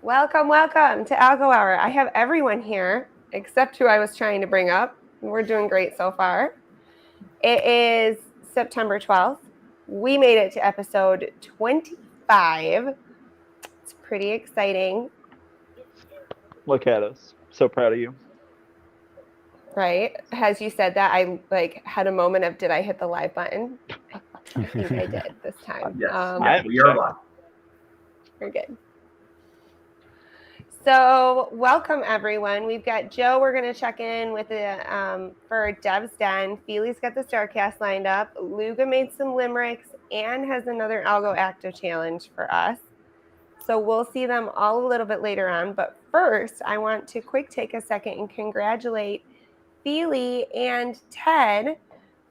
Welcome to Algo Hour. I have everyone here except who I was trying to bring up. We're doing great so far. It is September 12th. We made it to episode 25. It's pretty exciting, Look at us. So proud of you. right? As you said that, I had a moment of, did I hit the live button? I think I did this time. Yes, I yes, haven't we are checked. live. We're good. So welcome everyone. We've got Joe. We're going to check in with for Dev's Den. Feely's got the Starcast lined up. Luga made some limericks and has another Algo Active challenge for us. So we'll see them all a little bit later on. But first, I want to take a second and congratulate Feely and Ted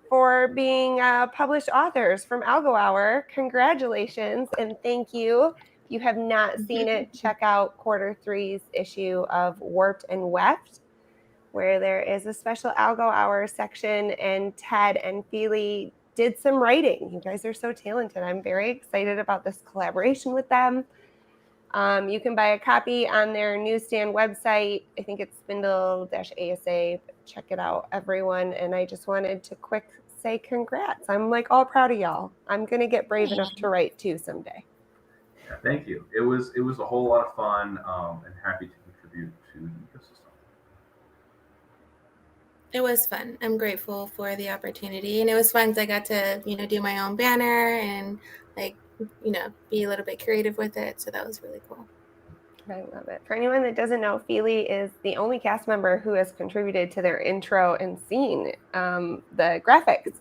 for being published authors from Algo Hour. Congratulations and thank you. If you have not seen it, check out quarter three's issue of Warped and Wept, where there is a special Algo Hour section, and Ted and Feely did some writing. You guys are so talented. I'm very excited about this collaboration with them. You can buy a copy on their newsstand website. I think it's Spindle-ASA. Check it out, everyone. And I just wanted to say congrats. I'm all proud of y'all. I'm gonna get brave enough to write too someday. Yeah, thank you. It was a whole lot of fun, and happy to contribute to the ecosystem. It was fun. I'm grateful for the opportunity, and it was fun because I got to do my own banner and be a little bit creative with it. So that was really cool. I love it. For anyone that doesn't know, Feely is the only cast member who has contributed to their intro and scene, the graphics.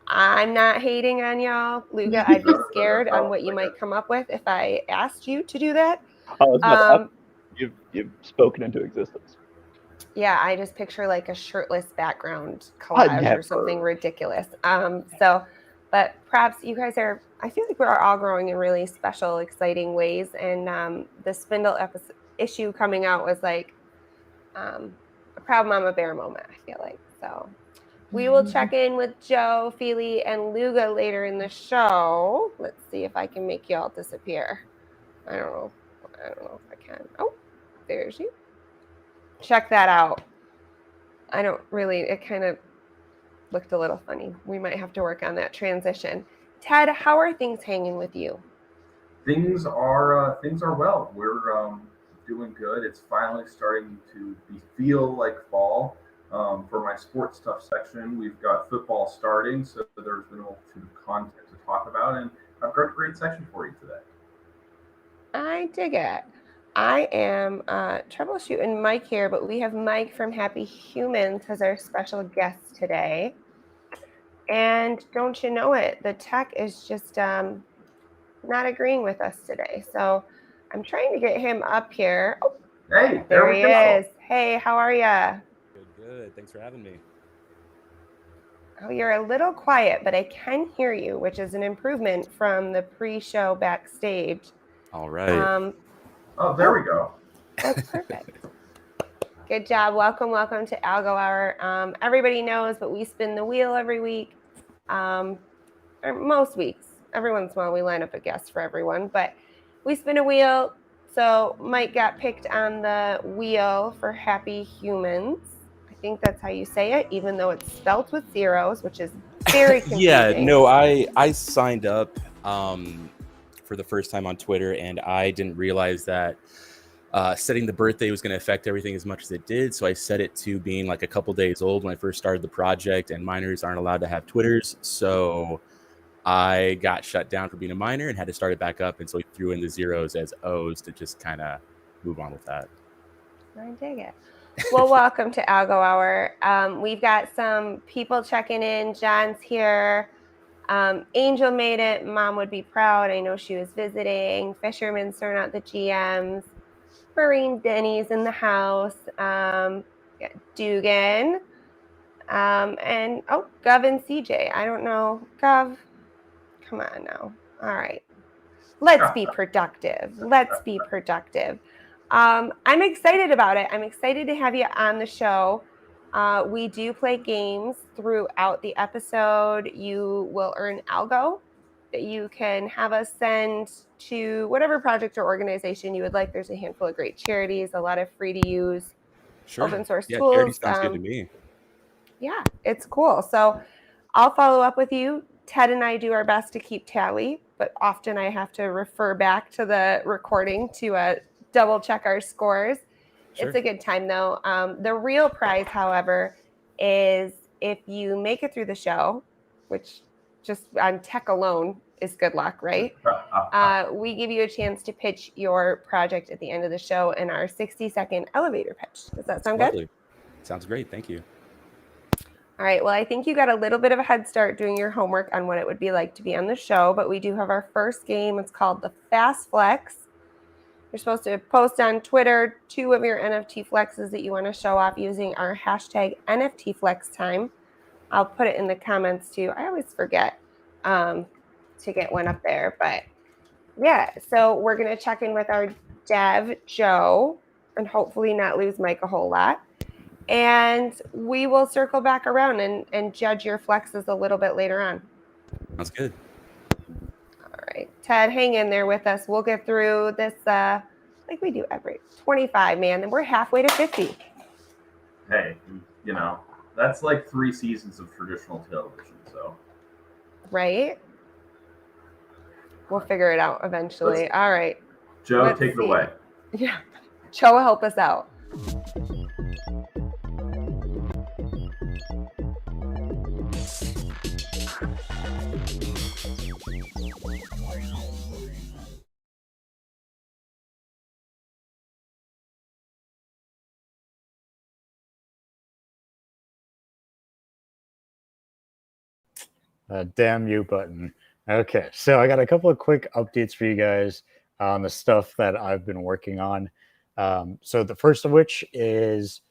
I'm not hating on y'all. Luga, I'd be scared on what you might come up with if I asked you to do that. You've spoken into existence. Yeah, I just picture a shirtless background collage or something ridiculous. But perhaps you guys I feel like we're all growing in really special, exciting ways. And the Spindle issue coming out was a proud mama bear moment, I feel like. So we will check in with Joe, Feely, and Luga later in the show. Let's see if I can make y'all disappear. I don't know if I can. Oh, there's you. Check that out. It kind of looked a little funny. We might have to work on that transition. Ted, how are things hanging with you? Things are well. We're doing good. It's finally starting to feel like fall. For my sports stuff section, we've got football starting, so there's been a multitude of content to talk about, and I've got a great section for you today. I dig it. I am troubleshooting Mike here, but we have Mike from Happy Humans as our special guest today. And don't you know it, the tech is just not agreeing with us today. So I'm trying to get him up here. Oh, hey, there he is. Hey, how are you? Good. Thanks for having me. Oh, you're a little quiet, but I can hear you, which is an improvement from the pre-show backstage. All right. There we go. That's perfect. Good job. Welcome to Algo Hour. Everybody knows, but we spin the wheel every week, or most weeks. Every once in a while, we line up a guest for everyone, but we spin a wheel. So Mike got picked on the wheel for Happy Humans. I think that's how you say it, even though it's spelt with zeros, which is very confusing. Yeah, no, I signed up for the first time on Twitter, and I didn't realize that setting the birthday was going to affect everything as much as it did. So I set it to being a couple days old when I first started the project, and minors aren't allowed to have Twitters. So I got shut down for being a minor and had to start it back up. And so we threw in the zeros as O's to just kind of move on with that. I dig it. Well, welcome to Algo Hour. We've got some people checking in. John's here. Angel made it. Mom would be proud. I know she was visiting. Fisherman's throwing out the GMs. Marine Denny's in the house. Dugan. And Gov and CJ. I don't know. Gov, come on now. All right. Let's be productive. I'm excited about it. I'm excited to have you on the show. We do play games throughout the episode. You will earn Algo that you can have us send to whatever project or organization you would like. There's a handful of great charities, a lot of free to use open source Yeah, charity tools. sounds good to me. Yeah, it's cool. So I'll follow up with you. Ted and I do our best to keep tally, but often I have to refer back to the recording to double check our scores. Sure. It's a good time though. The real prize, however, is if you make it through the show, which just on tech alone is good luck, right? We give you a chance to pitch your project at the end of the show in our 60-second elevator pitch. Does that sound Lovely. good? Sounds great. Thank you. All right, well, I think you got a little bit of a head start doing your homework on what it would be like to be on the show, but we do have our first game. It's called the Fast Flex. You're supposed to post on Twitter 2 of your NFT flexes that you want to show off using our hashtag NFT Flex Time. I'll put it in the comments too. I always forget to get one up there, but yeah, so we're going to check in with our dev, Joe, and hopefully not lose Mike a whole lot. And we will circle back around and judge your flexes a little bit later on. Sounds good. All right, Ted, hang in there with us. We'll get through this like we do every 25, man, and we're halfway to 50. Hey, that's like 3 seasons of traditional television, so. Right? We'll figure it out eventually. All right. Joe, take it away. Yeah, Joe will help us out. Damn you button. Okay, so I got a couple of quick updates for you guys on the stuff that I've been working on. So the first of which is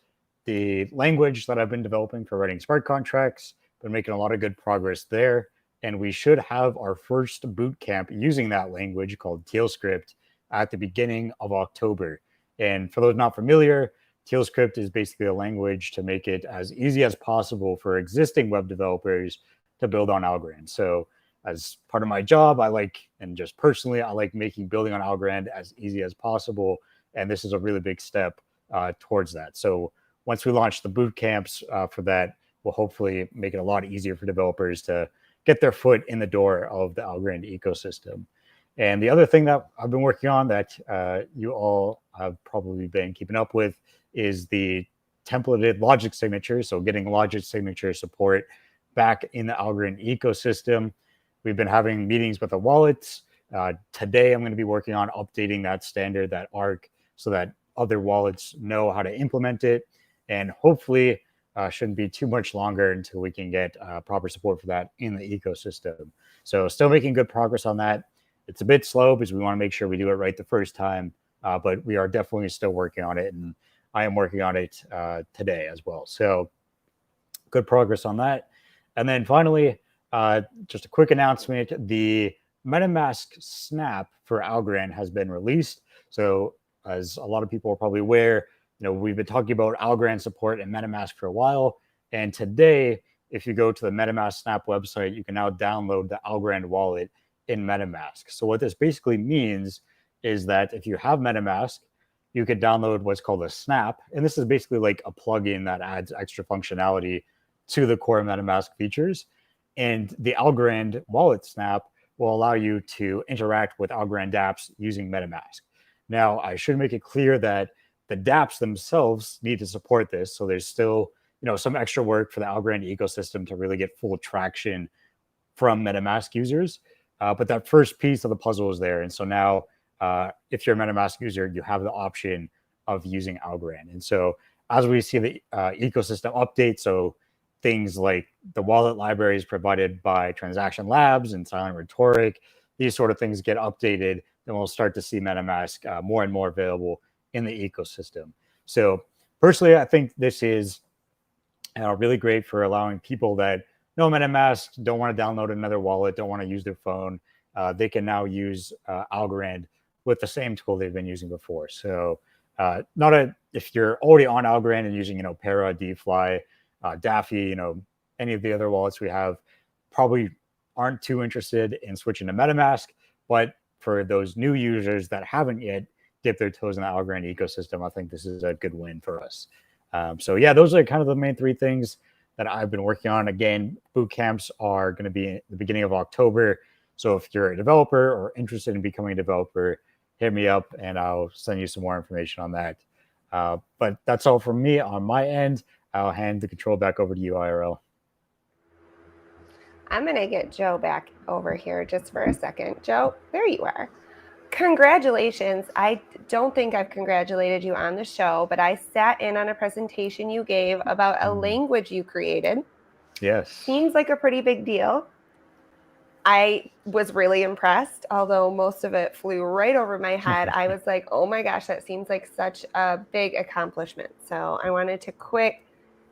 the language that I've been developing for writing smart contracts. Been making a lot of good progress there, and we should have our first boot camp using that language called TealScript at the beginning of October. And for those not familiar, TealScript is basically a language to make it as easy as possible for existing web developers to build on Algorand. So as part of my job, I like, and just personally, I like making building on Algorand as easy as possible. And this is a really big step towards that. So once we launch the boot camps for that, we'll hopefully make it a lot easier for developers to get their foot in the door of the Algorand ecosystem. And the other thing that I've been working on that you all have probably been keeping up with is the templated logic signature. So getting logic signature support back in the Algorand ecosystem. We've been having meetings with the wallets. Today, I'm going to be working on updating that standard, that ARC, so that other wallets know how to implement it. And hopefully, shouldn't be too much longer until we can get proper support for that in the ecosystem. So still making good progress on that. It's a bit slow because we want to make sure we do it right the first time, but we are definitely still working on it. And I am working on it today as well. So good progress on that. And then finally, just a quick announcement, the MetaMask Snap for Algorand has been released. So as a lot of people are probably aware, we've been talking about Algorand support and MetaMask for a while. And today, if you go to the MetaMask Snap website, you can now download the Algorand wallet in MetaMask. So what this basically means is that if you have MetaMask, you could download what's called a Snap. And this is basically like a plugin that adds extra functionality to the core MetaMask features. And the Algorand wallet snap will allow you to interact with Algorand dApps using MetaMask. Now, I should make it clear that the dApps themselves need to support this. So there's still, some extra work for the Algorand ecosystem to really get full traction from MetaMask users. But that first piece of the puzzle is there. And so now, if you're a MetaMask user, you have the option of using Algorand. And so as we see the ecosystem update, so things like the wallet libraries provided by Transaction Labs and Silent Rhetoric, these sort of things get updated, then we'll start to see MetaMask more and more available in the ecosystem. So personally, I think this is really great for allowing people that know MetaMask, don't want to download another wallet, don't want to use their phone. They can now use Algorand with the same tool they've been using before. So if you're already on Algorand and using, Para, DFly, Daffy, any of the other wallets we have, probably aren't too interested in switching to MetaMask, but for those new users that haven't yet dipped their toes in the Algorand ecosystem, I think this is a good win for us. So yeah, those are kind of the main 3 things that I've been working on. Again, boot camps are going to be in the beginning of October. So if you're a developer or interested in becoming a developer, hit me up and I'll send you some more information on that. But that's all from me on my end. I'll hand the control back over to you, IRL. I'm going to get Joe back over here just for a second. Joe, there you are. Congratulations. I don't think I've congratulated you on the show, but I sat in on a presentation you gave about a language you created. Yes. Seems like a pretty big deal. I was really impressed, although most of it flew right over my head. I was like, oh my gosh, that seems like such a big accomplishment. So I wanted to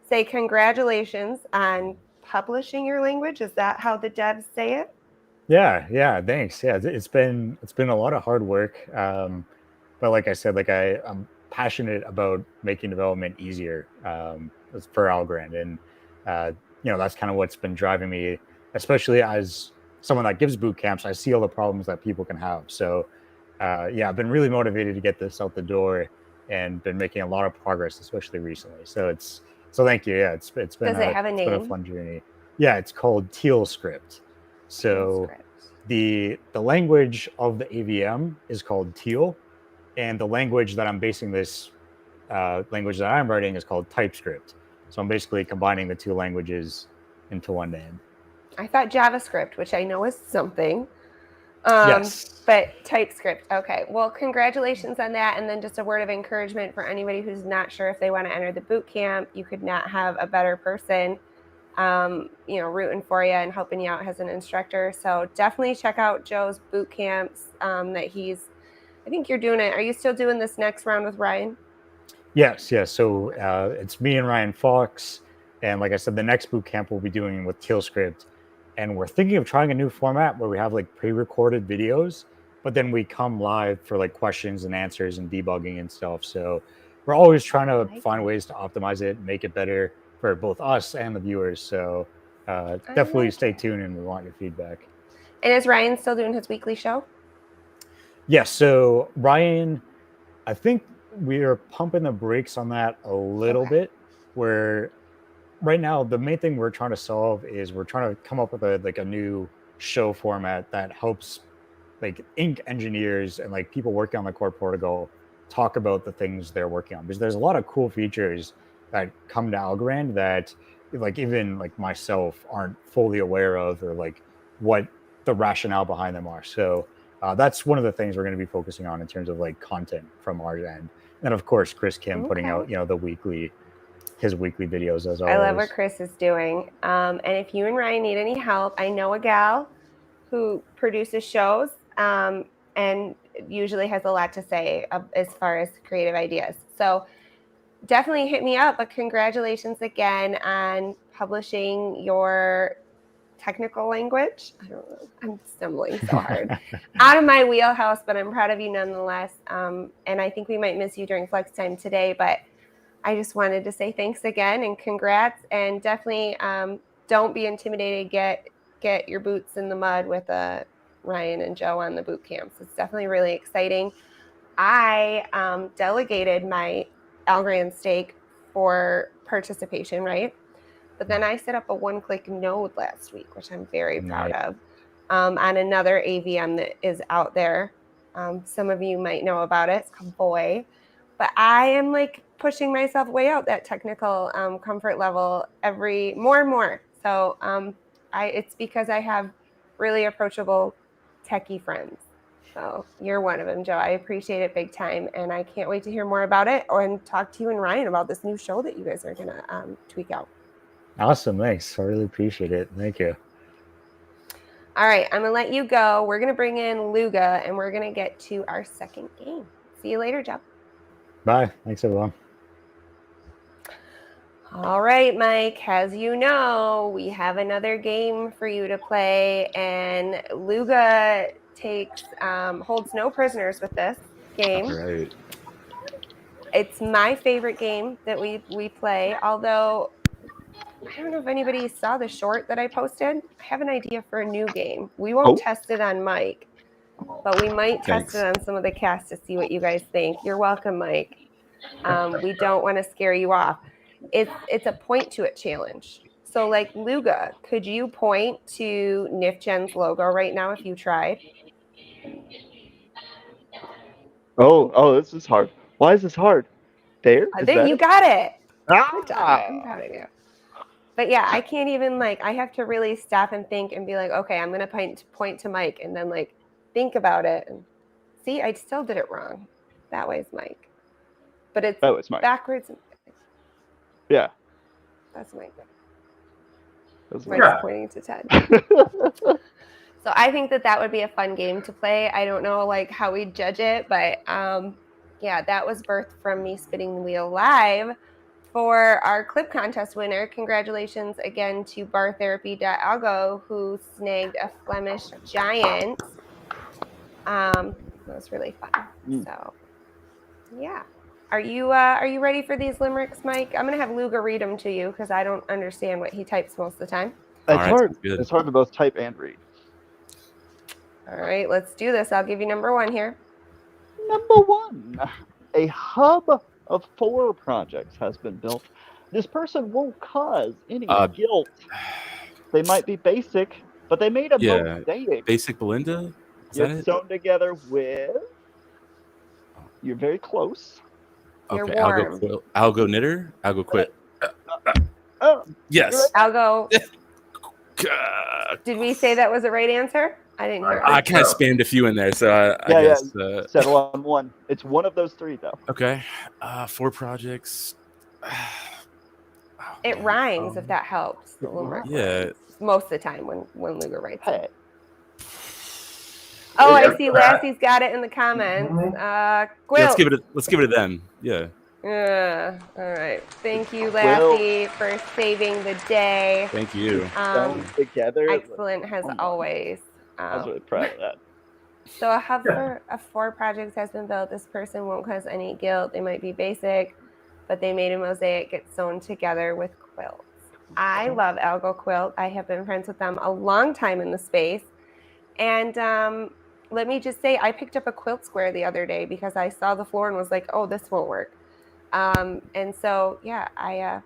say congratulations on publishing your language. Is that how the devs say it? Yeah, thanks. Yeah, it's been a lot of hard work. But like I said, I'm passionate about making development easier for Algorand, and that's kind of what's been driving me, especially as someone that gives boot camps. I see all the problems that people can have. So I've been really motivated to get this out the door, and been making a lot of progress, especially recently. So thank you. Yeah, it's been Does it have a name? It's been a fun journey. Yeah, it's called Teal Script. So the language of the AVM is called Teal, and the language that I'm basing this language that I'm writing is called TypeScript. So I'm basically combining the 2 languages into one name. I thought JavaScript, which I know is something. Yes. But TypeScript. Okay. Well, congratulations on that. And then just a word of encouragement for anybody who's not sure if they want to enter the boot camp. You could not have a better person, rooting for you and helping you out as an instructor. So definitely check out Joe's boot camps I think you're doing it. Are you still doing this next round with Ryan? Yes. So it's me and Ryan Fox. And like I said, the next boot camp we'll be doing with TealScript. And we're thinking of trying a new format where we have like pre-recorded videos, but then we come live for like questions and answers and debugging and stuff. So we're always trying to find ways to optimize it, make it better for both us and the viewers. So definitely stay tuned, and we want your feedback. And is Ryan still doing his weekly show? Yes. So Ryan, I think we are pumping the brakes on that a little bit, where right now the main thing we're trying to solve is we're trying to come up with a new show format that helps like ink engineers and like people working on the core protocol talk about the things they're working on, because there's a lot of cool features that come to Algorand that like even like myself aren't fully aware of, or like what the rationale behind them are. So that's one of the things we're going to be focusing on in terms of like content from our end. And of course, Chris Kim putting out, his weekly videos as always. I love what Chris is doing. And if you and Ryan need any help, I know a gal who produces shows and usually has a lot to say as far as creative ideas. So definitely hit me up. But congratulations again on publishing your technical language. I don't know. I'm stumbling so hard. Out of my wheelhouse, but I'm proud of you nonetheless. And I think we might miss you during flex time today, but I just wanted to say thanks again and congrats, and definitely don't be intimidated. Get your boots in the mud with Ryan and Joe on the boot camps. It's definitely really exciting. I delegated my Algorand stake for participation, right? But then I set up a one-click node last week, which I'm very proud of, on another AVM that is out there. Some of you might know about it. It's called Boy. But I am like pushing myself way out that technical comfort level more and more. So it's because I have really approachable techie friends. So you're one of them, Joe. I appreciate it big time. And I can't wait to hear more about it and talk to you and Ryan about this new show that you guys are going to tweak out. Awesome. Thanks. I really appreciate it. Thank you. All right. I'm going to let you go. We're going to bring in Luga and we're going to get to our second game. See you later, Joe. Bye. Thanks, everyone. All right, Mike, as you know, we have another game for you to play, and Luga holds no prisoners with this game. All right. It's my favorite game that we play, although I don't know if anybody saw the short that I posted. I have an idea for a new game. We won't test it on Mike, but we might test it on some of the cast to see what you guys think. You're welcome, Mike. We don't want to scare you off. It's a point to it challenge. So like Luga, could you point to NIFGen's logo right now if you tried? Oh, this is hard. Why is this hard? There? Is There, that you it? got it. Ah! Good job. I'm proud of you. But yeah, I can't even I have to really stop and think and be like, okay, I'm gonna point to Mike and then think about it and see, I still did it wrong. That way's Mike. But it's Oh, it's Mike. backwards. Yeah. That's Mike. That's Mike's pointing to Ted. So I think that would be a fun game to play. I don't know how we judge it, but yeah, that was birthed from me spinning the wheel live for our clip contest winner. Congratulations again to bartherapy.algo, who snagged a Flemish giant. That was really fun. So yeah. Are you ready for these limericks, Mike? I'm gonna have Luga read them to you because I don't understand what he types most of the time. It's hard. It's hard to both type and read. All right, let's do this. I'll give you number 1 here. Number 1. A hub of 4 projects has been built. This person won't cause any guilt. They might be basic, but they made a mosaic. Basic Belinda? You're sewn together with... You're very close. Okay, Algo knitter? Algo quit. Yes. Algo. Did we say that was the right answer? I didn't hear it. I kind of spammed a few in there, so I guess. Settle on one. It's one of those 3, though. Okay. 4 projects. It rhines, if that helps. Yeah. Most of the time when Luga writes it. Oh, I see Lassie's got it in the comments. Let's give it to them. Yeah. All right. Thank you, Lassie, for saving the day. Thank you. Together. Excellent as always. I was really proud of that. So a hub of 4 projects has been built. This person won't cause any guilt. They might be basic, but they made a mosaic get sewn together with quilts. I love Algo Quilt. I have been friends with them a long time in the space. And let me just say, I picked up a quilt square the other day because I saw the floor and was like, oh, this won't work. And so, yeah, I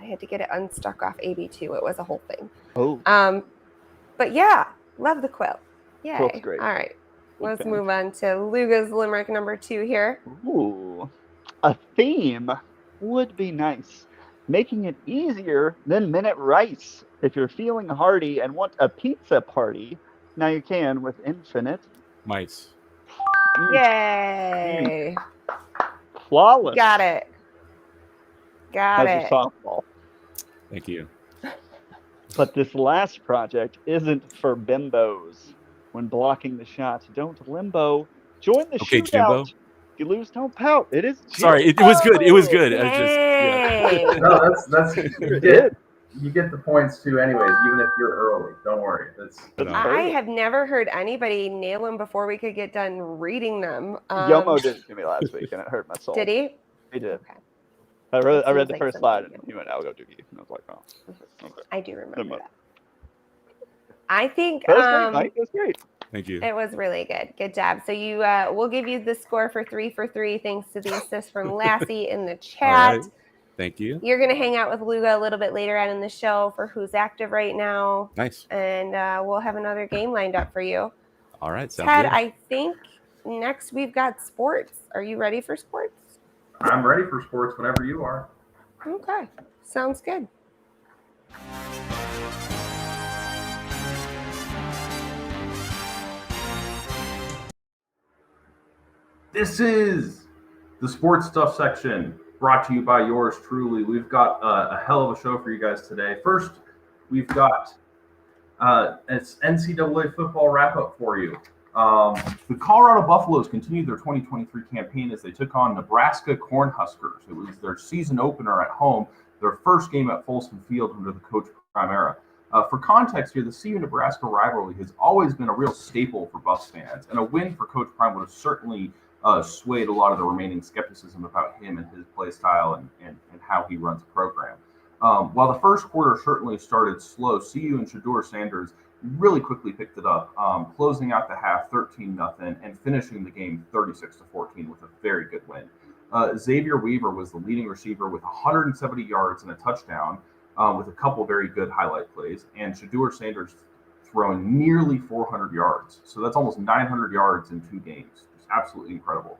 had to get it unstuck off AB2. It was a whole thing. Oh. But yeah, love the quilt. Yay. Quilt's great. All right. Let's move on to Luga's limerick number 2 here. Ooh. A theme would be nice. Making it easier than minute rice. If you're feeling hearty and want a pizza party, now you can with infinite mice. Yay. Flawless. Got it. Got it. Softball. Thank you. But this last project isn't for bimbos. When blocking the shot, don't limbo. Join the shootout. Jimbo. If you lose, don't pout. It is. Sorry, it was good. It was good. I just. No, that's you get the points too, anyways. Even if you're early, don't worry. I have never heard anybody nail them before we could get done reading them. Yomo did it to me last week, and it hurt my soul. Did he? He did. Okay. I read the first slide, and he went, "Algo doogie," and I was like, "Oh." Okay. I do remember that. I think that was great, Mike. It was great. Thank you. It was really good. Good job. So we'll give you the score for 3 for 3 thanks to the assist from Lassie in the chat. Right. Thank you. You're going to hang out with Luga a little bit later on in the show for who's active right now. Nice. And we'll have another game lined up for you. All right. Sounds Ted, good. I think next we've got sports. Are you ready for sports? I'm ready for sports whenever you are. Okay. Sounds good. This is the sports stuff section, brought to you by yours truly. We've got a hell of a show for you guys today. First, we've got it's NCAA football wrap-up for you. The Colorado Buffaloes continued their 2023 campaign as they took on Nebraska Cornhuskers. It was their season opener at home, their first game at Folsom Field under the Coach Prime era. For context here, the CU-Nebraska rivalry has always been a real staple for Buffs fans, and a win for Coach Prime would have certainly swayed a lot of the remaining skepticism about him and his play style and how he runs the program. While the first quarter certainly started slow, CU and Shador Sanders really quickly picked it up, closing out the half 13-0 and finishing the game 36-14 with a very good win. Xavier Weaver was the leading receiver with 170 yards and a touchdown, with a couple very good highlight plays, and Shador Sanders throwing nearly 400 yards. So that's almost 900 yards in 2 games. It's absolutely incredible.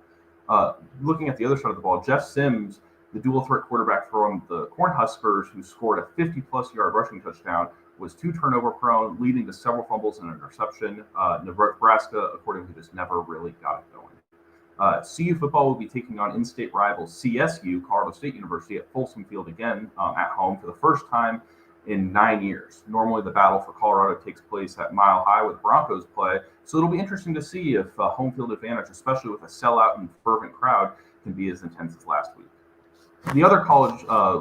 Looking at the other side of the ball, Jeff Sims, the dual threat quarterback from the Cornhuskers, who scored a 50-plus yard rushing touchdown, was 2 turnover prone, leading to several fumbles and an interception. Nebraska, accordingly, just never really got it going. CU football will be taking on in-state rival CSU, Colorado State University, at Folsom Field again at home for the first time in 9 years. Normally, the battle for Colorado takes place at Mile High with Broncos play, so it'll be interesting to see if home field advantage, especially with a sellout and fervent crowd, can be as intense as last week. The other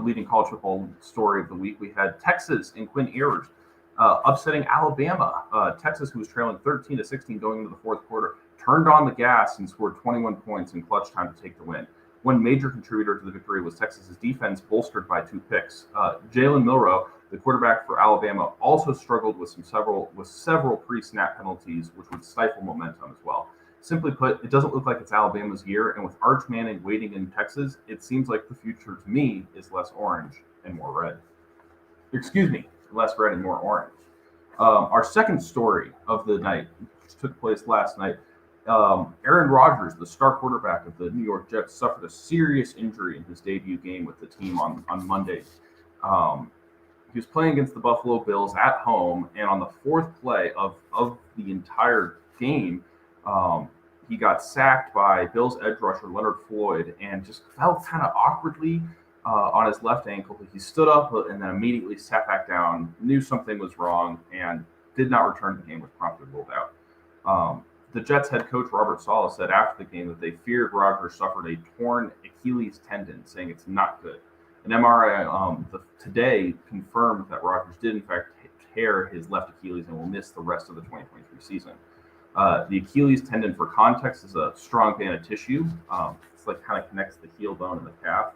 leading college football story of the week, we had Texas and Quinn Ewers upsetting Alabama. Texas, who was trailing 13-16 going into the fourth quarter, turned on the gas and scored 21 points in clutch time to take the win. One major contributor to the victory was Texas's defense, bolstered by 2 picks. Jalen Milroe, the quarterback for Alabama, also struggled with several pre-snap penalties, which would stifle momentum as well. Simply put, it doesn't look like it's Alabama's year, and with Arch Manning waiting in Texas, it seems like the future to me is less orange and more red. Excuse me, less red and more orange. Our second story of the night, which took place last night, Aaron Rodgers, the star quarterback of the New York Jets, suffered a serious injury in his debut game with the team on Monday. He was playing against the Buffalo Bills at home, and on the 4th play of the entire game, he got sacked by Bills edge rusher Leonard Floyd and just fell kind of awkwardly on his left ankle. He stood up and then immediately sat back down, knew something was wrong, and did not return to the game, was promptly ruled out. The Jets head coach Robert Saleh said after the game that they feared Rodgers suffered a torn Achilles tendon, saying it's not good. An MRI today confirmed that Rodgers did in fact tear his left Achilles and will miss the rest of the 2023 season. The Achilles tendon, for context, is a strong band of tissue. It's like kind of connects the heel bone and the calf.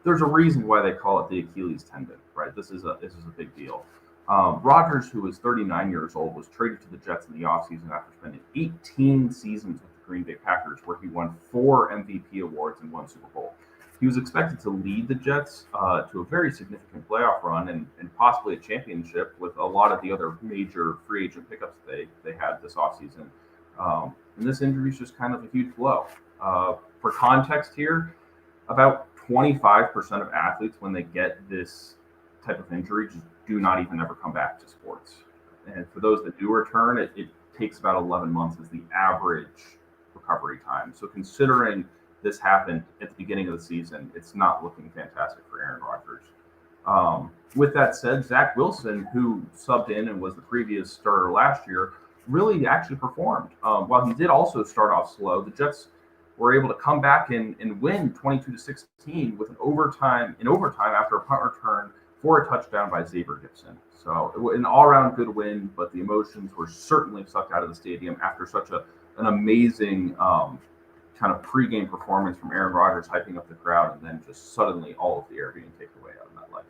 There's a reason why they call it the Achilles tendon, right? This is a big deal. Rodgers, who was 39 years old, was traded to the Jets in the offseason after spending 18 seasons with the Green Bay Packers, where he won 4 MVP awards and 1 Super Bowl. He was expected to lead the Jets to a very significant playoff run and possibly a championship with a lot of the other major free agent pickups they had this offseason. And this injury is just kind of a huge blow. For context here, about 25% of athletes, when they get this type of injury, just do not even ever come back to sports. And for those that do return, it takes about 11 months as the average recovery time. So considering this happened at the beginning of the season, it's not looking fantastic for Aaron Rodgers. With that said, Zach Wilson, who subbed in and was the previous starter last year, really actually performed. While he did also start off slow, the Jets were able to come back and win 22-16 with overtime after a punt return for a touchdown by Xavier Gipson. So an all-around good win, but the emotions were certainly sucked out of the stadium after such an amazing kind of pregame performance from Aaron Rodgers, hyping up the crowd, and then just suddenly all of the air being taken away out of that life.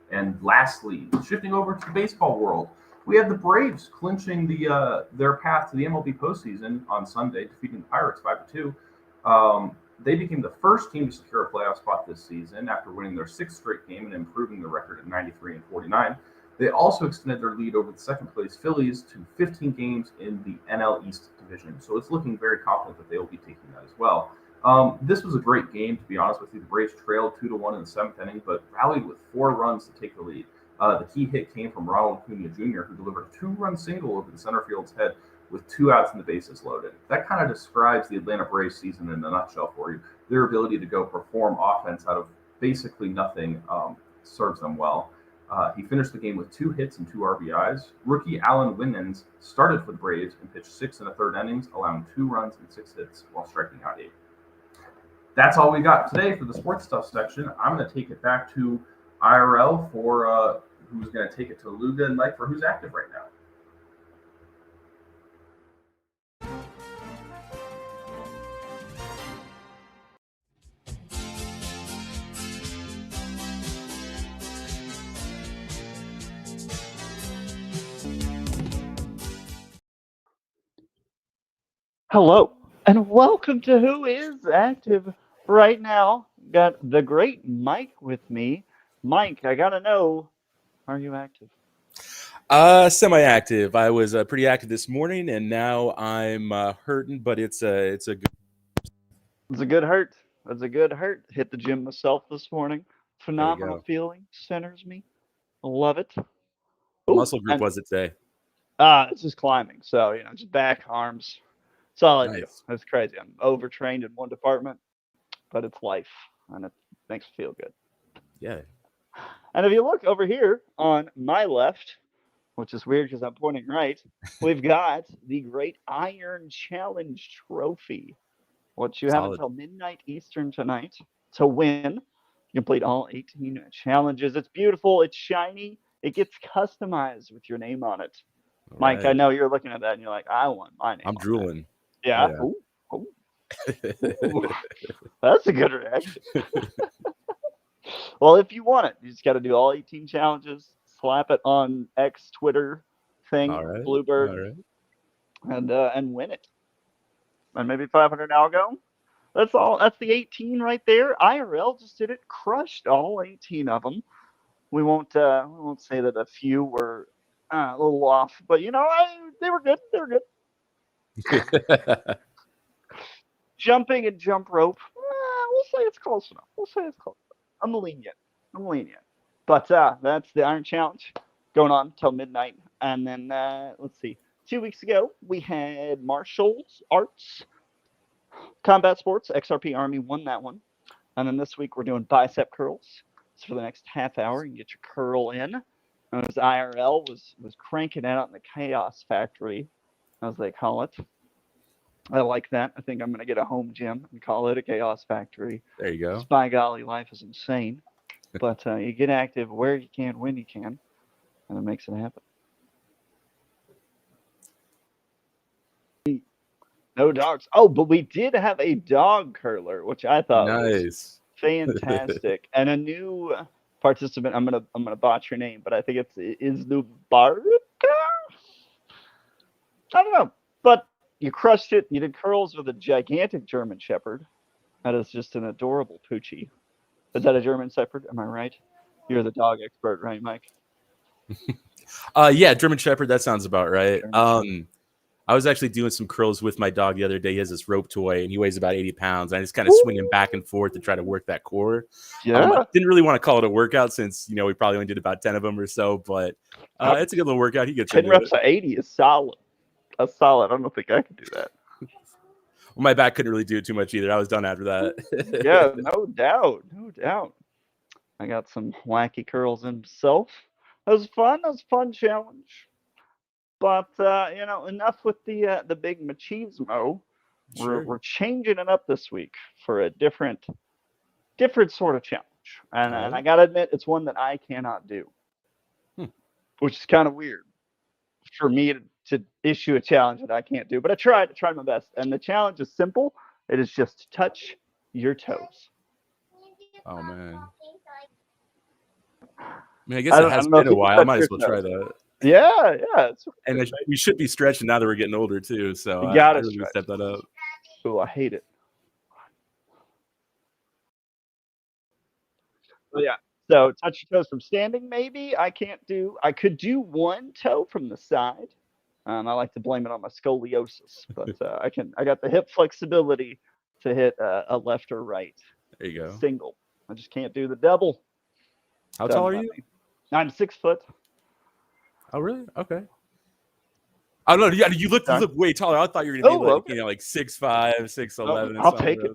And lastly, shifting over to the baseball world, we have the Braves clinching their path to the MLB postseason on Sunday, defeating the Pirates 5-2. They became the first team to secure a playoff spot this season after winning their 6th straight game and improving their record at 93-49. They also extended their lead over the second-place Phillies to 15 games in the NL East division. So it's looking very confident that they will be taking that as well. This was a great game, to be honest with you. The Braves trailed 2-1 in the 7th inning, but rallied with 4 runs to take the lead. The key hit came from Ronald Acuna Jr., who delivered a 2-run single over the center field's head with 2 outs and the bases loaded. That kind of describes the Atlanta Braves season in a nutshell for you. Their ability to go perform offense out of basically nothing serves them well. He finished the game with 2 hits and 2 RBIs. Rookie Alan Winans started for the Braves and pitched 6 1/3 innings, allowing 2 runs and 6 hits while striking out 8. That's all we got today for the sports stuff section. I'm going to take it back to IRL for who's going to take it to Luga and Mike for who's active right now. Hello, and welcome to Who Is Active right now. Got the great Mike with me. Mike, I gotta know, are you active? Semi-active. I was pretty active this morning, and now I'm hurting, but it's a good. It's a good hurt. It's a good hurt. Hit the gym myself this morning. There you Phenomenal go. feeling. Centers me. Love it. What Ooh, muscle group and was it today? it's just climbing. So, just back, arms. That's all I do. Nice. That's crazy. I'm overtrained in one department, but it's life, and it makes me feel good. Yeah. And if you look over here on my left, which is weird because I'm pointing right, we've got the Great Iron Challenge Trophy, which you have Solid. until midnight Eastern tonight to win. You complete all 18 challenges. It's beautiful. It's shiny. It gets customized with your name on it. All Mike, I right. know you're looking at that and you're like, I want my name I'm on that. drooling. Yeah. Yeah. Ooh, ooh, ooh. That's a good reaction. Well, if you want it, you just got to do all 18 challenges, slap it on X Twitter thing, All right. Bluebird, All right. and win it. And maybe 500 Algo. That's all. That's the 18 right there. IRL just did it, crushed all 18 of them. We won't say that a few were a little off, but they were good. They were good. Jumping and jump rope. We'll say it's close enough. We'll say it's close enough. I'm lenient. But that's the Iron Challenge going on till midnight. And then let's see. 2 weeks ago we had martial arts, combat sports. XRP Army won that one. And then this week we're doing bicep curls. So for the next half hour, you can get your curl in. And as IRL was cranking it out in the Chaos Factory, as they call it. I like that. I think I'm going to get a home gym and call it a Chaos Factory. There you go. By golly, life is insane. But you get active where you can, when you can, and it makes it happen. No dogs. Oh, but we did have a dog curler, which I thought was Nice. fantastic, and a new participant. I'm gonna botch your name, but I think it's Izlubarka. I don't know, but you crushed it. You did curls with a gigantic German Shepherd. That is just an adorable poochie. Is that a German Shepherd? Am I right? You're the dog expert, right, Mike? Yeah, German Shepherd. That sounds about right. I was actually doing some curls with my dog the other day. He has this rope toy, and he weighs about 80 pounds. I just kind of swing him back and forth to try to work that core. Yeah. I didn't really want to call it a workout since, we probably only did about 10 of them or so, but it's a good little workout. He gets 10 into reps it. of 80 is solid. That's solid. I don't think I could do that. Well, my back couldn't really do it too much either. I was done after that. Yeah, no doubt. No doubt. I got some wacky curls himself. That was fun. That was a fun challenge. But enough with the big machismo. Sure. We're changing it up this week for a different sort of challenge. And I gotta admit, it's one that I cannot do. Which is kind of weird for me to issue a challenge that I can't do. But I tried my best. And the challenge is simple. It is just touch your toes. Oh, man. I mean, I guess it has been a while. I might as well try that. Yeah. And we should be stretching now that we're getting older, too. So you gotta I really step that up. Oh, I hate it. But yeah. So touch your toes from standing, maybe. I could do one toe from the side. I like to blame it on my scoliosis, but I got the hip flexibility to hit a left or right. There you go. Single. I just can't do the double. How tall are you? I'm 6 foot. Oh, really? Okay. I don't know. Yeah, you look way taller. I thought you were gonna be like 6'5", 6'11". I'll take it.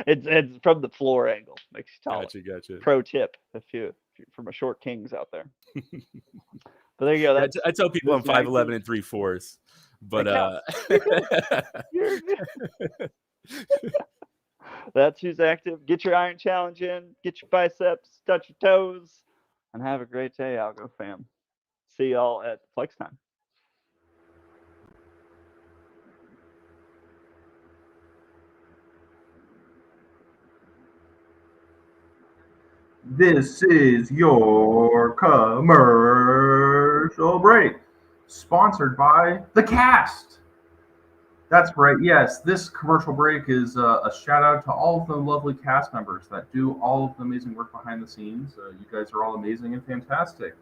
It's from the floor angle. Makes you taller. Gotcha. Pro tip if you're from a short kings out there. But there you go. I tell people I'm 5'11" and 3/4, but that's who's active. Get your Iron Challenge in. Get your biceps. Touch your toes, and have a great day, Algo fam. See y'all at Flex Time. This is your commercial break, sponsored by The Cast. That's right. Yes, this commercial break is a shout out to all of the lovely cast members that do all of the amazing work behind the scenes. You guys are all amazing and fantastic.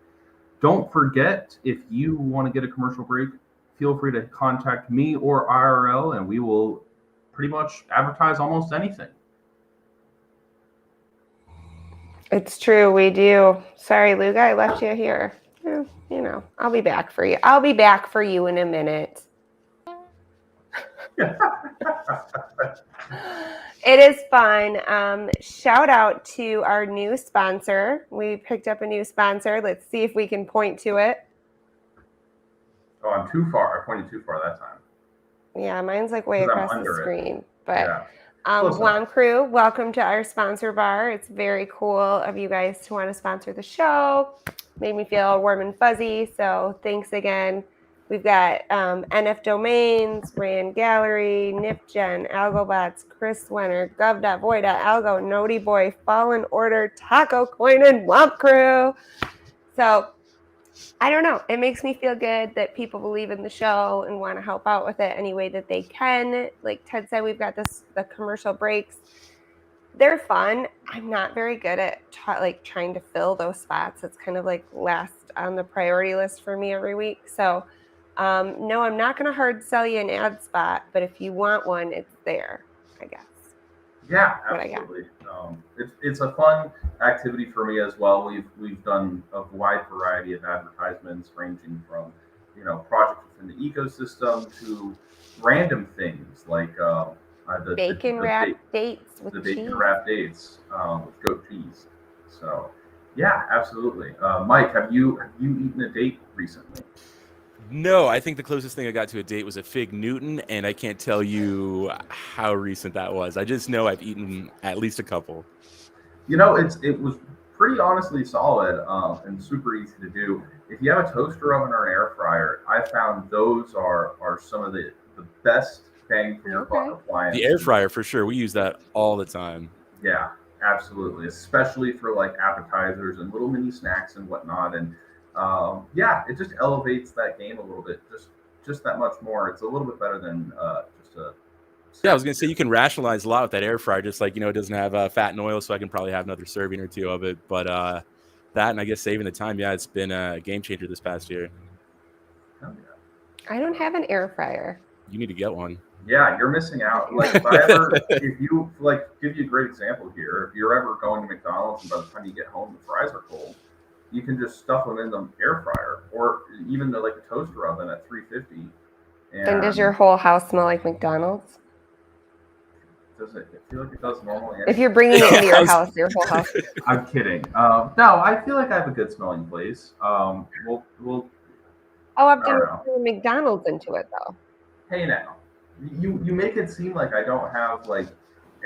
Don't forget, if you want to get a commercial break, feel free to contact me or IRL, and we will pretty much advertise almost anything. It's true, we do. Sorry, Luga, I left you here. You know, I'll be back for you. I'll be back for you in a minute. It is fun. Shout out to our new sponsor. We picked up a new sponsor. Let's see if we can point to it. Oh, I'm too far. I pointed too far that time. Yeah, mine's like way across the screen. But Guam Crew, welcome to our sponsor bar. It's very cool of you guys to want to sponsor the show. Made me feel warm and fuzzy. So thanks again. We've got NF Domains, Rand Gallery, NipGen, AlgoBots, Chris Wenner, Gov.Voida, Algo, Noti Boy, Fallen Order, Taco Coin, and Womp Crew. So I don't know. It makes me feel good that people believe in the show and want to help out with it any way that they can. Like Ted said, we've got the commercial breaks. They're fun. I'm not very good at trying to fill those spots. It's kind of like last on the priority list for me every week. So no, I'm not going to hard sell you an ad spot, but if you want one, it's there, I guess. Yeah, absolutely. It's a fun activity for me as well. We've done a wide variety of advertisements, ranging from projects within the ecosystem to random things like the bacon wrap dates with cheese. Bacon wrap dates with goat cheese. So yeah, absolutely. Mike, have you eaten a date recently? No, I think the closest thing I got to a date was a Fig Newton, and I can't tell you how recent that was. I just know I've eaten at least a couple. It was pretty honestly solid and super easy to do. If you have a toaster oven or an air fryer, I found those are some of the best bang for your buck appliances. The air fryer, for sure. We use that all the time. Yeah, absolutely. Especially for like appetizers and little mini snacks and whatnot. And it just elevates that game a little bit, just that much more. It's a little bit better than just a. Yeah, I was gonna say you can rationalize a lot with that air fryer. Just like it doesn't have fat and oil, so I can probably have another serving or two of it. But that and I guess saving the time, yeah, it's been a game changer this past year. Oh, yeah. I don't have an air fryer. You need to get one. Yeah, you're missing out. Like if you give you a great example here. If you're ever going to McDonald's and by the time you get home the fries are cold, you can just stuff them in the air fryer or even the toaster oven at 350. And does your whole house smell like McDonald's? Does it? I feel like it does normally. If you're bringing it into your house, your whole house. I'm kidding. No, I feel like I have a good smelling place. We'll. Oh, I've done McDonald's into it though. Hey now, you make it seem like I don't have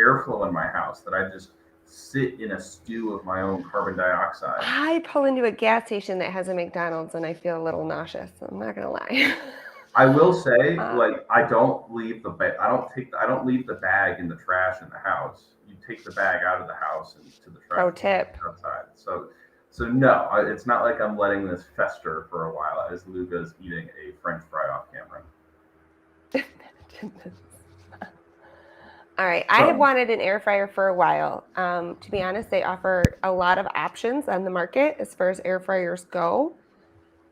airflow in my house, that I just sit in a stew of my own carbon dioxide. I pull into a gas station that has a McDonald's and I feel a little nauseous. I'm not gonna lie. I will say, I don't leave the I don't leave the bag in the trash in the house. You take the bag out of the house and to the trash. Pro tip. Outside. So no, it's not like I'm letting this fester for a while as Luga's eating a French fry off camera. All right. I have wanted an air fryer for a while. To be honest, they offer a lot of options on the market as far as air fryers go.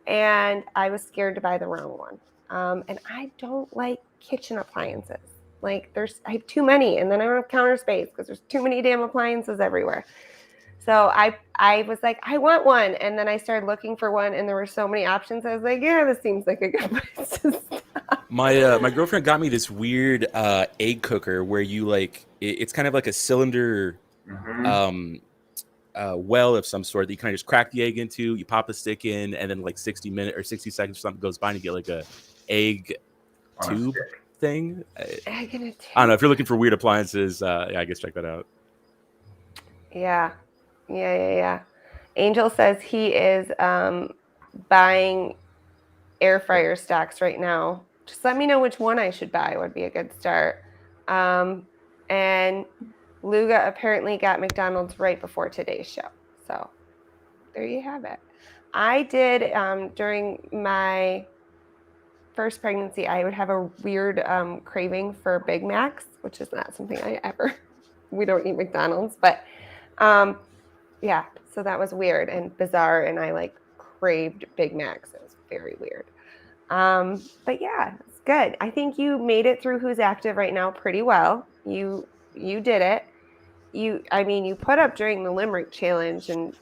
And I was scared to buy the wrong one. And I don't like kitchen appliances. I have too many, and then I don't have counter space because there's too many damn appliances everywhere. So I was like, I want one. And then I started looking for one, and there were so many options. I was like, yeah, this seems like a good place to stop. My girlfriend got me this weird egg cooker where you it's kind of like a cylinder well of some sort that you kind of just crack the egg into, you pop a stick in, and then 60 minutes or 60 seconds or something goes by and you get a egg tube thing. I don't know if you're looking for weird appliances. I guess check that out. Yeah. Angel says he is buying air fryer stocks right now. Just let me know which one I should buy would be a good start. And Luga apparently got McDonald's right before today's show. So there you have it. I did during my first pregnancy, I would have a weird craving for Big Macs, which is not something we don't eat McDonald's, but yeah, so that was weird and bizarre, and I like craved Big Macs. It was very weird. But yeah, it's good. I think you made it through Who's Active right now pretty well. You did it. You put up during the Limerick challenge and,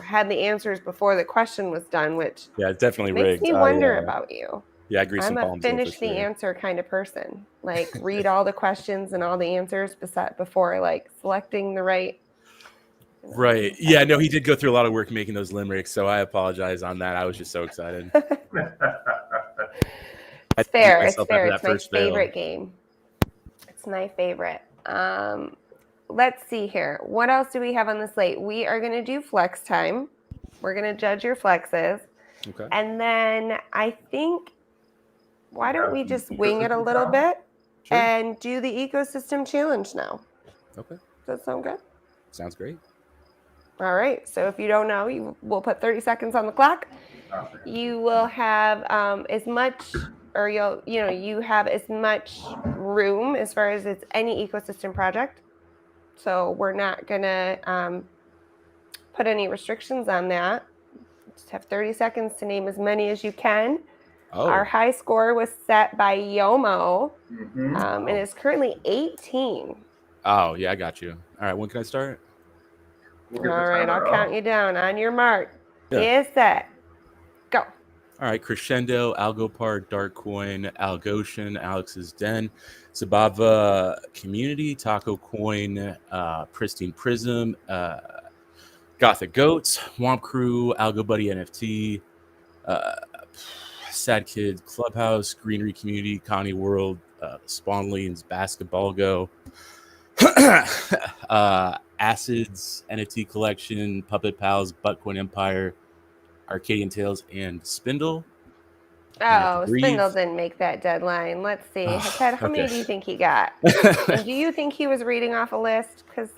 had the answers before the question was done, which Yeah, it's definitely makes rigged. me wonder about you. Yeah, I agree. I'm some a palms in for finish the sure. answer kind of person. Like, read all the questions and all the answers before like selecting the right. Right. Yeah, no, he did go through a lot of work making those limericks, so I apologize on that. I was just so excited. It's fair. It's myself fair. after It's that my first fail. favorite game. It's my favorite. Let's see here. What else do we have on the slate? We are going to do flex time. We're going to judge your flexes. Okay. And then I think, why don't we just wing it a Ecosystem little challenge? bit Sure. and do the ecosystem challenge now? Okay. Does that sound good? Sounds great. All right. So if you don't know, we'll put 30 seconds on the clock. You will have as much, or you have as much room as far as it's any ecosystem project. So we're not gonna put any restrictions on that. Just have 30 seconds to name as many as you can. Oh. Our high score was set by Yomo, Mm-hmm. and it's currently 18. Oh, yeah, I got you. All right, when can I start? We'll All get the right, I'll timer count up. you down. On your mark, Yeah. get set, go. All right, Crescendo, Algopar, Dark Coin, Algoshan, Alex's Den, Zabava Community, Taco Coin, Pristine Prism, Gothic Goats, Womp Crew, Algo Buddy NFT, Sad Kid Clubhouse, Greenery Community, Connie World, Spawnlings, Basketball Go, Acids NFT Collection, Puppet Pals, Buttcoin Empire, Arcadian Tales, and Spindle. Oh, Spindle didn't make that deadline. Let's see. Ted, how many do you think he got? And do you think he was reading off a list? Because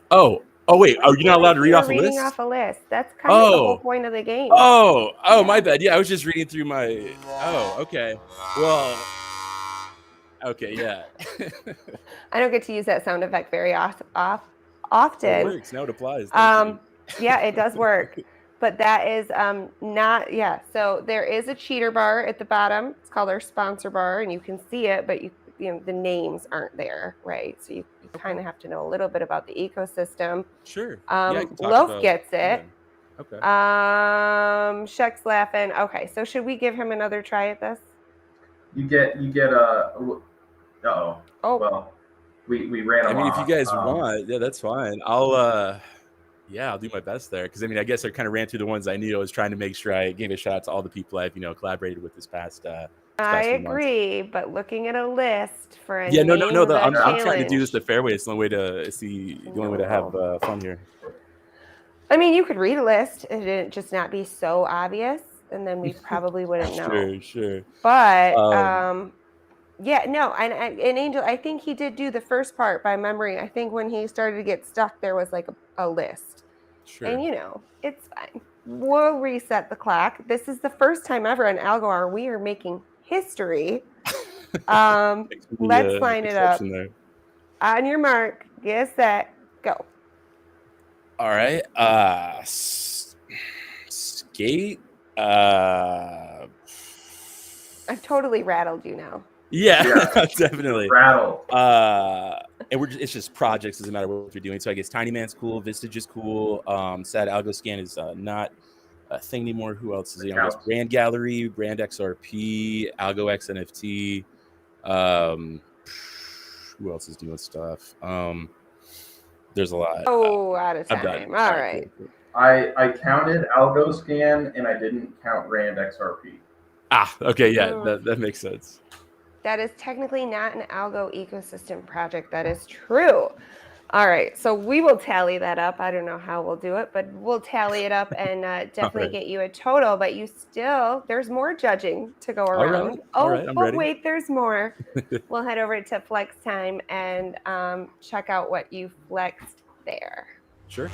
wait, are you not allowed to read off a list? Reading off a list. That's kind of the whole point of the game. Oh, my bad. Yeah, I was just reading through my. Oh, okay. Well, okay, yeah. I don't get to use that sound effect very often. It works. Now it applies. Yeah, it does work. But that is not, yeah. So there is a cheater bar at the bottom. It's called our sponsor bar, and you can see it, but the names aren't there, right? So you kind of have to know a little bit about the ecosystem. Sure. Loaf gets it. Yeah. Okay. Shek's laughing. Okay, so should we give him another try at this? You get a. Oh. Well, we ran him if off. you guys want, yeah, that's fine. I'll do my best there because I guess I kind of ran through the ones I knew. I was trying to make sure I gave a shout out to all the people I've collaborated with this past. I agree, but looking at a list for a no. I'm trying to do this the fair way. It's the only way to see. The only way to have fun here. I mean, you could read a list and it just not be so obvious, and then we probably wouldn't know. Sure. But yeah, no, and Angel, I think he did do the first part by memory. I think when he started to get stuck, there was like a list. Sure. And it's fine. We'll reset the clock. This is the first time ever in Algo we are making history. Let's line it up. There. On your mark, get set, go. All right. Skate. I've totally rattled you now. Yeah. Definitely. Rattle. And it's just projects. Doesn't matter what you're doing. So I guess Tiny Man's cool. Vistage is cool. Sad Algo Scan is not a thing anymore. Who else is it? Brand Gallery, Brand XRP, Algo X NFT. Who else is doing stuff? There's a lot. Out of time. All right. I counted Algo Scan and I didn't count Brand XRP. Okay. Yeah, that makes sense. That is technically not an Algo ecosystem project. That is true. All right. So we will tally that up. I don't know how we'll do it, but we'll tally it up and definitely get you a total. But there's more judging to go around. All right. I'm ready. Wait, there's more. We'll head over to Flex Time and check out what you flexed there. Sure.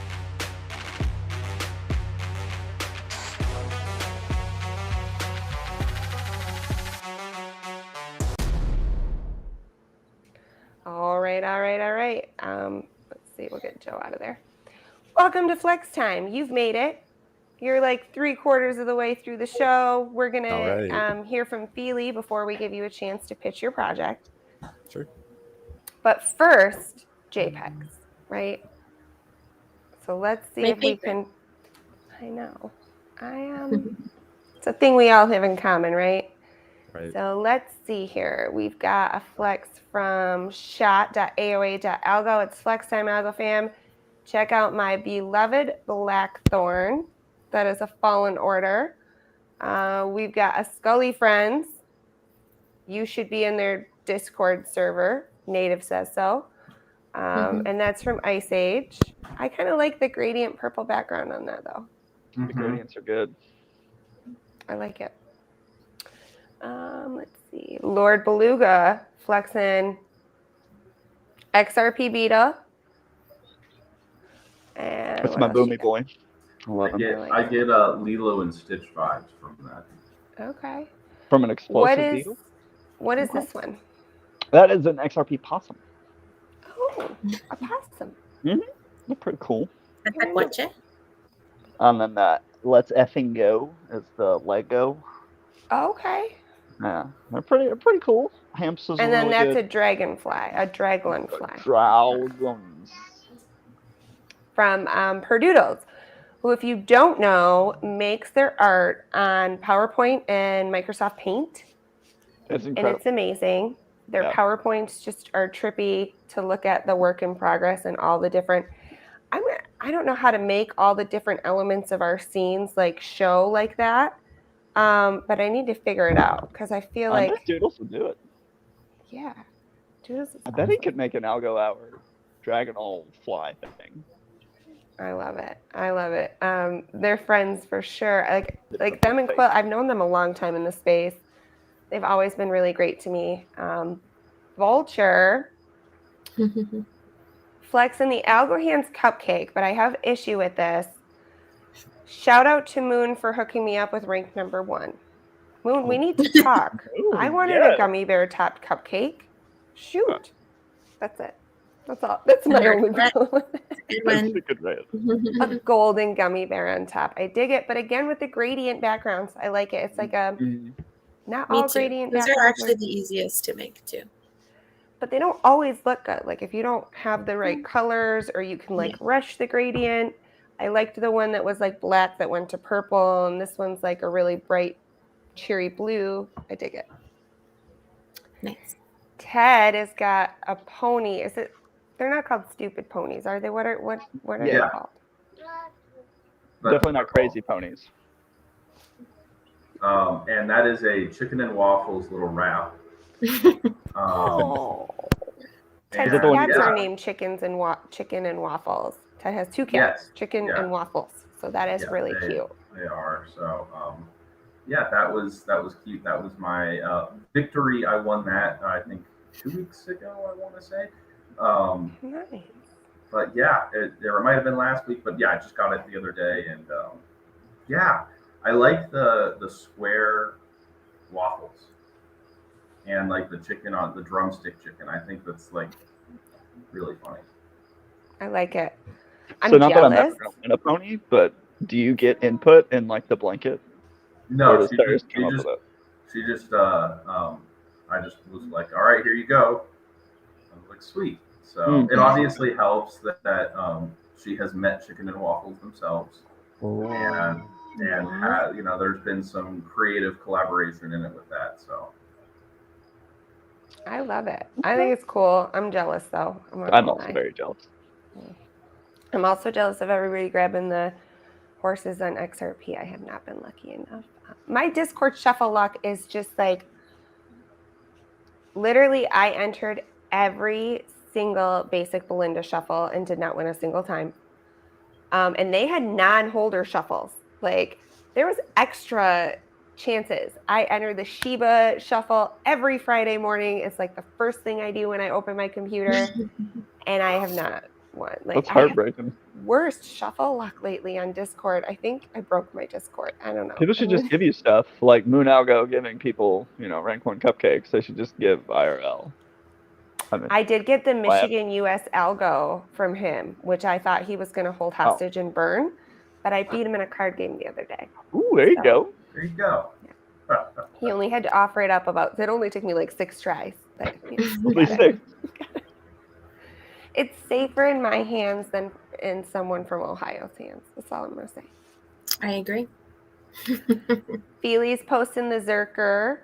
All right. Let's see. We'll get Joe out of there. Welcome to Flex Time. You've made it. You're like 3/4 of the way through the show. We're going to hear from Feely before we give you a chance to pitch your project. Sure. But first, JPEGs, right? So let's see if we can. I know. It's a thing we all have in common, right? Right. So let's see here. We've got a flex from shot.aoa.algo. It's Flex Time, Algo fam. Check out my beloved Blackthorn. That is a Fallen Order. We've got a Scully Friends. You should be in their Discord server. Native says so. And that's from Ice Age. I kind of like the gradient purple background on that, though. The gradients are good. I like it. Let's see. Lord Beluga flexing XRP beta. And that's my boomy boy. I love him. I get Lilo and Stitch vibes from that. Okay. From an explosive beetle? What is this one? That is an XRP possum. Oh, a possum. Mm-hmm. They're pretty cool. Watch it. And then that Let's Effing Go is the Lego. Okay. Yeah, they're pretty cool. Hamps is and then really that's good. a dragonfly. Dragons. From Perdoodles, who, if you don't know, makes their art on PowerPoint and Microsoft Paint. It's incredible. And it's amazing. Their PowerPoints just are trippy to look at the work in progress and all the different. I don't know how to make all the different elements of our scenes like show like that, but I need to figure it out because I feel like bet Doodles would do it. Yeah, Doodles. I bet he could make an Algo Hour Dragonol fly thing. I love it. They're friends for sure. Like them and Quill. I've known them a long time in the space. They've always been really great to me. Vulture. Flexing the Algo Hands cupcake, but I have issue with this. Shout out to Moon for hooking me up with rank number 1. Moon, we need to talk. I wanted a gummy bear topped cupcake. Shoot. That's it. That's all. That's my only problem with it. A golden gummy bear on top. I dig it, but again with the gradient backgrounds, I like it. It's like a not all gradient backgrounds. Those are actually the easiest to make too. But they don't always look good. Like if you don't have the right colors or you can like rush the gradient. I liked the one that was like black that went to purple, and this one's like a really bright cherry blue. I dig it. Nice. Ted has got a pony. Is it? They're not called stupid ponies, are they? What are they called? Definitely not crazy ponies. And that is a chicken and waffles little wrap. Ted's cats are named Chicken and Waffles. Ted has 2 cats, Chicken and Waffles. So that is really cute. They are. So that was cute. That was my victory. I won that I think 2 weeks ago. I want to say. Nice. But it might have been last week. But I just got it the other day, and I like the square waffles. And like the chicken on the drumstick chicken. I think that's like really funny. I like it. So not that I'm never going to win a pony, but do you get input in like the blanket? No, she just I just was like, all right, here you go. I was like, sweet. So it obviously helps that she has met Chicken and Waffles themselves. And there's been some creative collaboration in it with that. So I love it. I think it's cool. I'm jealous though. I'm also very jealous. I'm also jealous of everybody grabbing the horses on XRP. I have not been lucky enough. My Discord shuffle luck is just like literally I entered every single basic Belinda shuffle and did not win a single time. And they had non-holder shuffles. Like there was extra chances. I enter the Shiba shuffle every Friday morning. It's like the first thing I do when I open my computer, and I have not won. Like, that's heartbreaking. Worst shuffle luck lately on Discord. I think I broke my Discord. I don't know. People should just give you stuff like Moon Algo giving people, rank 1 cupcakes. They should just give IRL. I did get the Michigan US Algo from him, which I thought he was going to hold hostage and burn, but I beat him in a card game the other day. Ooh, there you go. There you go. He only had to offer it up it only took me like 6 tries. But, Only 6. It's safer in my hands than in someone from Ohio's hands. That's all I'm going to say. I agree. Feely's posting the Zerker.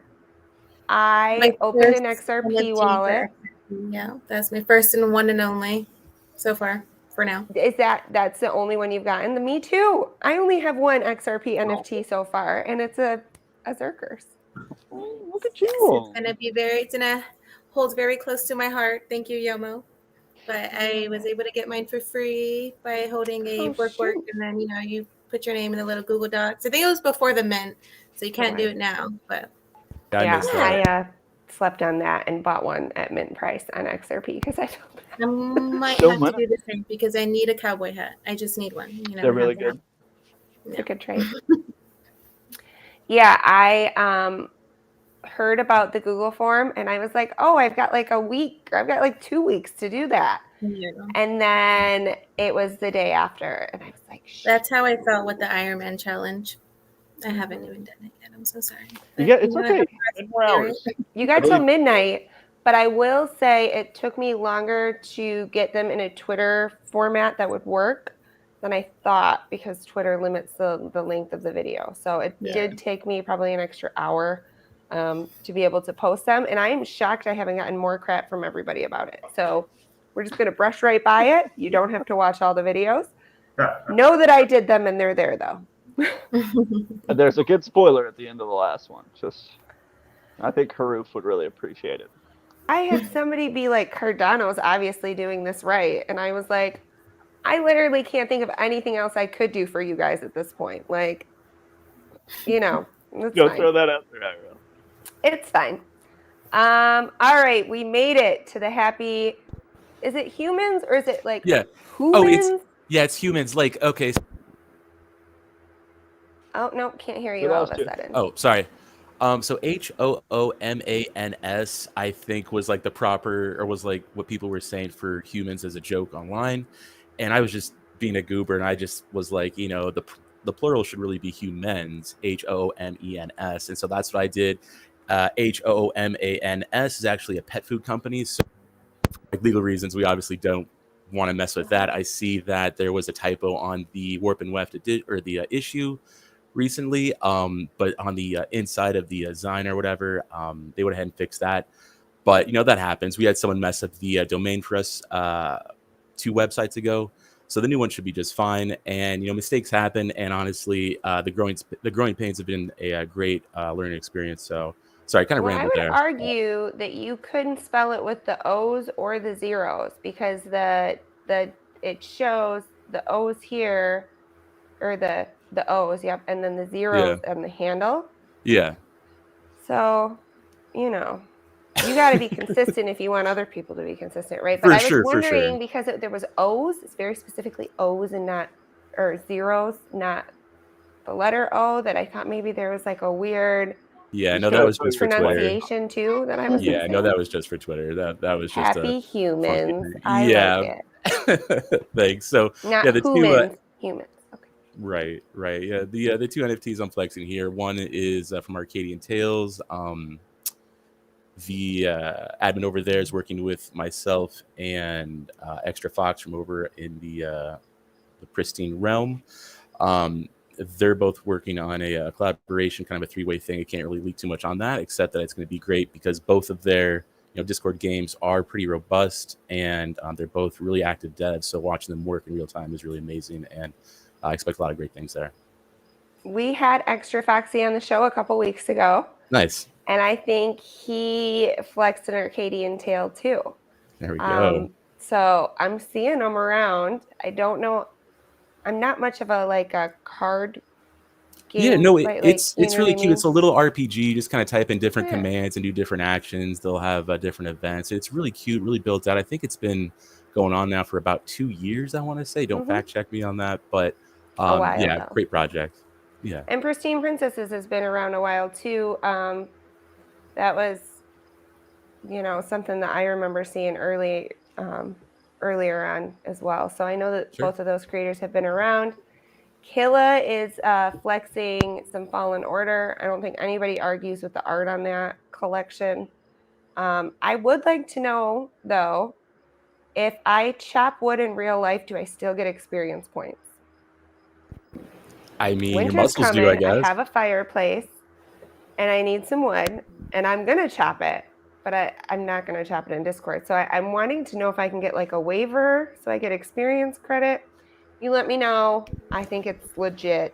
I opened an XRP wallet. Yeah, that's my first and one and only so far, for now. That's the only one you've gotten? Me too. I only have one XRP NFT so far, and it's a Zerkers. Look at you. It's gonna hold very close to my heart. Thank you, Yomo. But I was able to get mine for free by holding a work, and then you put your name in the little Google Docs. I think it was before the mint, so you can't do it now. But I slept on that and bought one at mint price on XRP because I might have to do the same because I need a cowboy hat. I just need one. They're really good. It's a good trade. Yeah, I heard about the Google form and I was like, oh, I've got like a week, or I've got like 2 weeks to do that. Yeah. And then it was the day after, and I was like, shit. That's how I felt with the Ironman challenge. I haven't even done it yet. I'm so sorry. It's okay. 10 more hours. You got till midnight, but I will say it took me longer to get them in a Twitter format that would work than I thought, because Twitter limits the length of the video. So it did take me probably an extra hour to be able to post them. And I am shocked I haven't gotten more crap from everybody about it. So we're just going to brush right by it. You don't have to watch all the videos. Know that I did them and they're there, though. There's a good spoiler at the end of the last one. I think Haruf would really appreciate it. I had somebody be like, Cardano's obviously doing this right. And I was like, I literally can't think of anything else I could do for you guys at this point. Like, Go fine. Throw that out there, Ira. It's fine. All right, we made it to the happy. Is it humans or is it like humans? Oh, it's humans. Like, okay. Oh no, can't hear you all of a sudden. Oh, sorry. So HOOMANS, I think, was like the proper, or was like what people were saying for humans as a joke online, and I was just being a goober, and I just was like, the plural should really be humans, HOOMENS, and so that's what I did. HOOMANS is actually a pet food company, so for legal reasons, we obviously don't want to mess with that. I see that there was a typo on the Warp and Weft the issue recently, but on the inside of the Zine or whatever, they went ahead and fixed that. But that happens. We had someone mess up the domain for us 2 websites ago, so the new one should be just fine. And mistakes happen, and honestly, the growing pains have been a great learning experience. So sorry, I kind of rambled there. I would argue that you couldn't spell it with the O's or the zeros, because it shows the O's here, or the O's, yep, and then the zeros and the handle. Yeah. So, you got to be consistent if you want other people to be consistent, right? But I was wondering, because there was O's, it's very specifically O's and not, or zeros, not the letter O, that I thought maybe there was like a weird that was just for pronunciation too. That I was that was just for Twitter. That was just happy humans. I like it. Thanks. So not humans. Humans. Right. Yeah, the 2 NFTs I'm flexing here. One is from Arcadian Tales. The admin over there is working with myself and Extra Fox from over in the Pristine Realm. They're both working on a collaboration, kind of a 3-way thing. I can't really leak too much on that, except that it's going to be great because both of their Discord games are pretty robust, and they're both really active devs. So watching them work in real time is really amazing, and I expect a lot of great things there. We had Extra Foxy on the show a couple weeks ago. Nice. And I think he flexed an Arcadian Tale too. There we go. So I'm seeing him around. I don't know. I'm not much of a card game. Yeah, no, it's really cute. It's a little RPG. You just kind of type in different commands and do different actions. They'll have different events. It's really cute, really built out. I think it's been going on now for about 2 years, I want to say. Don't fact check me on that, but though. Great project. Yeah. And Pristine Princesses has been around a while too. That was something that I remember seeing earlier on as well. So I know that both of those creators have been around. Killa is flexing some Fallen Order. I don't think anybody argues with the art on that collection. I would like to know, though, if I chop wood in real life, do I still get experience points? I mean, Winter's your muscles coming. do, I guess. I have a fireplace, and I need some wood, and I'm going to chop it, but I'm not going to chop it in Discord. So I'm wanting to know if I can get like a waiver so I get experience credit. You let me know. I think it's legit.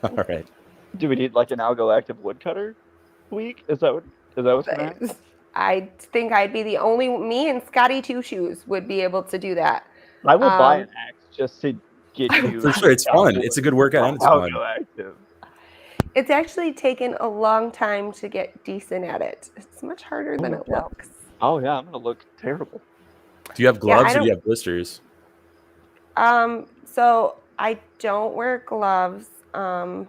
All right. Do we need like an Algo active woodcutter week? Is that what's gonna happen? I think I'd be the only, me and Scotty Two Shoes would be able to do that. I will buy an axe just to get you. For sure, it's fun. It's a good workout and it's fun. Algo active. It's actually taken a long time to get decent at it. It's much harder than it looks. Oh yeah, I'm gonna look terrible. Do you have gloves or do you have blisters? So I don't wear gloves when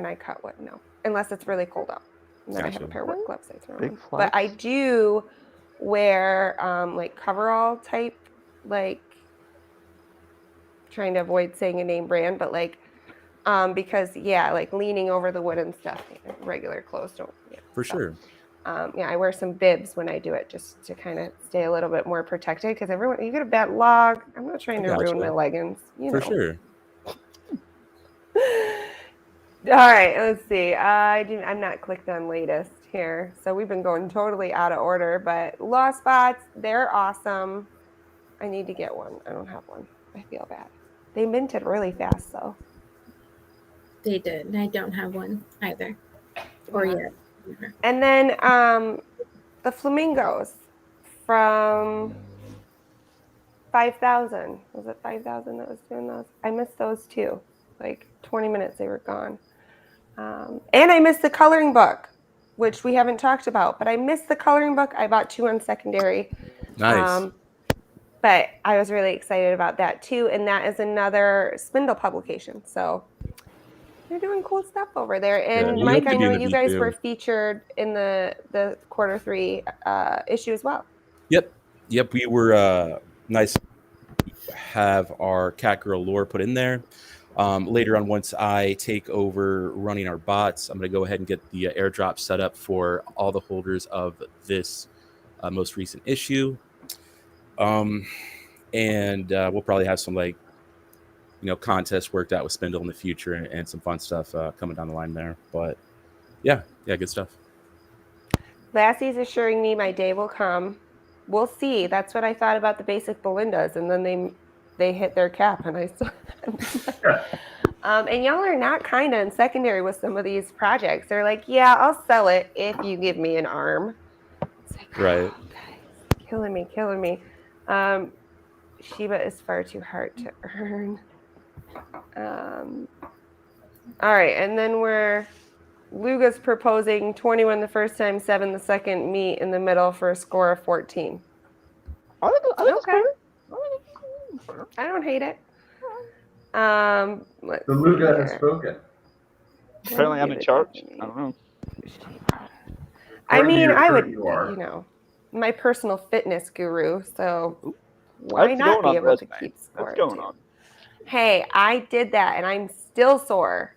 I cut wood, no. Unless it's really cold out. And then I have a pair of work gloves I throw on. But I do wear like coverall type, like trying to avoid saying a name brand, but like because like leaning over the wood and stuff, regular clothes don't. For sure. I wear some bibs when I do it just to kind of stay a little bit more protected because you get a bad log. I'm not trying to ruin my leggings. For sure. All right, let's see. I'm not clicked on latest here. So we've been going totally out of order, but Lost Spots, they're awesome. I need to get one. I don't have one. I feel bad. They minted really fast, though. They did. I don't have one either. Or yet. And then the flamingos from 5,000. Was it 5,000 that was doing those? I missed those too. Like 20 minutes they were gone. And I missed the coloring book, which we haven't talked about. But I missed the coloring book. I bought 2 on secondary. Nice. But I was really excited about that too. And that is another Spindle publication. So they're doing cool stuff over there. And Mike, I know you guys were featured in the Q3 issue as well. Yep. We were nice to have our Catgirl lore put in there. Later on, once I take over running our bots, I'm going to go ahead and get the airdrop set up for all the holders of this most recent issue. And we'll probably have some contests worked out with Spindle in the future and some fun stuff coming down the line there. But yeah, good stuff. Lassie's assuring me my day will come. We'll see. That's what I thought about the basic Belindas, and then they hit their cap, and I still. And y'all are not kind of in secondary with some of these projects. They're like, yeah, I'll sell it if you give me an arm. It's like, right. Oh, guys, killing me. Shiba is far too hard to earn. All right, and then Luga's proposing 21 the first time, 7 the second, meet in the middle for a score of 14. Okay. I don't hate it. The Luga has spoken. Apparently I'm in charge. I don't know. I mean, I would, my personal fitness guru, so why not be able to keep score? What's going on? Hey, I did that, and I'm still sore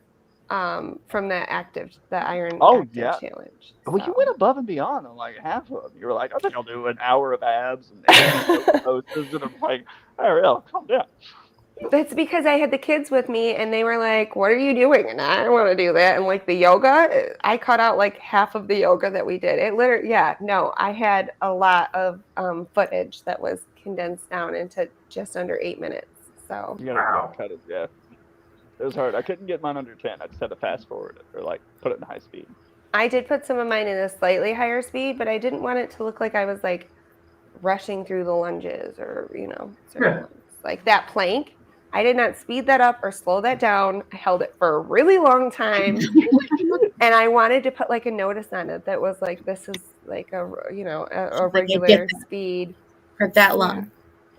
from the Active challenge. Well, you went above and beyond on like half of them. You were like, I think I'll do an hour of abs and posters, and I'm like, Ariel, calm down. That's because I had the kids with me, and they were like, what are you doing? And I don't want to do that. And like the yoga, I cut out like half of the yoga that we did. It literally, I had a lot of footage that was condensed down into just under 8 minutes. So you gotta cut it, yeah. It was hard. I couldn't get mine under 10. I just had to fast forward it or like put it in high speed. I did put some of mine in a slightly higher speed, but I didn't want it to look like I was like rushing through the lunges or, certain ones. Like that plank. I did not speed that up or slow that down. I held it for a really long time. And I wanted to put like a notice on it that was like, this is like a regular speed. For that long.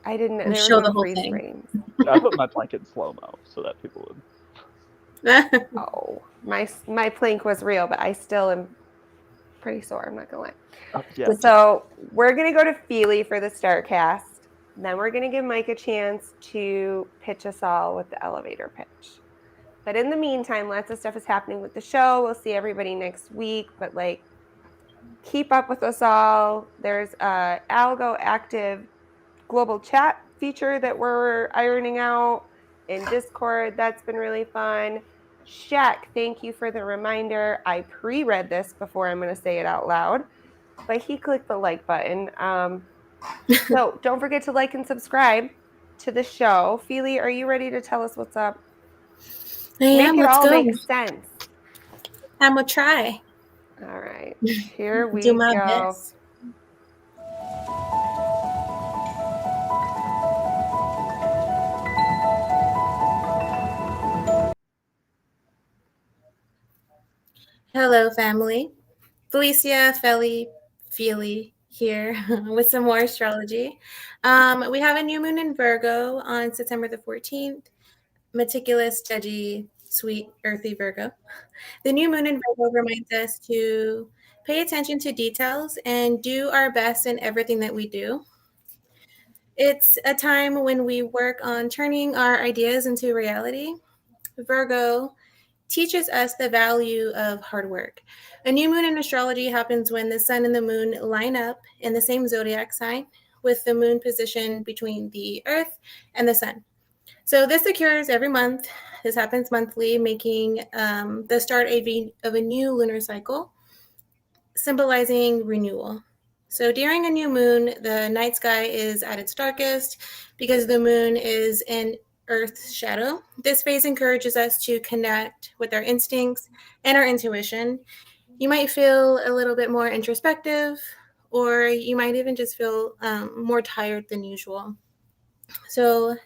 I didn't there show the whole thing. Frames. I put my plank in slow-mo so that people would. Oh, my plank was real, but I still am pretty sore, I'm not gonna lie. Yeah. So we're gonna go to Feely for the Starcast. Then we're gonna give Mike a chance to pitch us all with the elevator pitch. But in the meantime, lots of stuff is happening with the show. We'll see everybody next week. But like, keep up with us all. There's a Algo active global chat feature that we're ironing out in Discord. That's been really fun. Shaq, thank you for the reminder. I pre-read this before I'm going to say it out loud, but he clicked the like button. So don't forget to like and subscribe to the show. Feely, are you ready to tell us what's up? Make it all make sense. I'm gonna try. All right, here we Do my go. best. Hello, family. Felicia, Feli, Feely here with some more astrology. We have a new moon in Virgo on September the 14th. Meticulous, judgy, sweet, earthy Virgo. The new moon in Virgo reminds us to pay attention to details and do our best in everything that we do. It's a time when we work on turning our ideas into reality. Virgo teaches us the value of hard work. A new moon in astrology happens when the sun and the moon line up in the same zodiac sign, with the moon positioned between the earth and the sun. So this occurs every month. This happens monthly, making the start of a new lunar cycle, symbolizing renewal. So during a new moon, the night sky is at its darkest because the moon is in Earth's shadow. This phase encourages us to connect with our instincts and our intuition. You might feel a little bit more introspective, or you might even just feel more tired than usual. So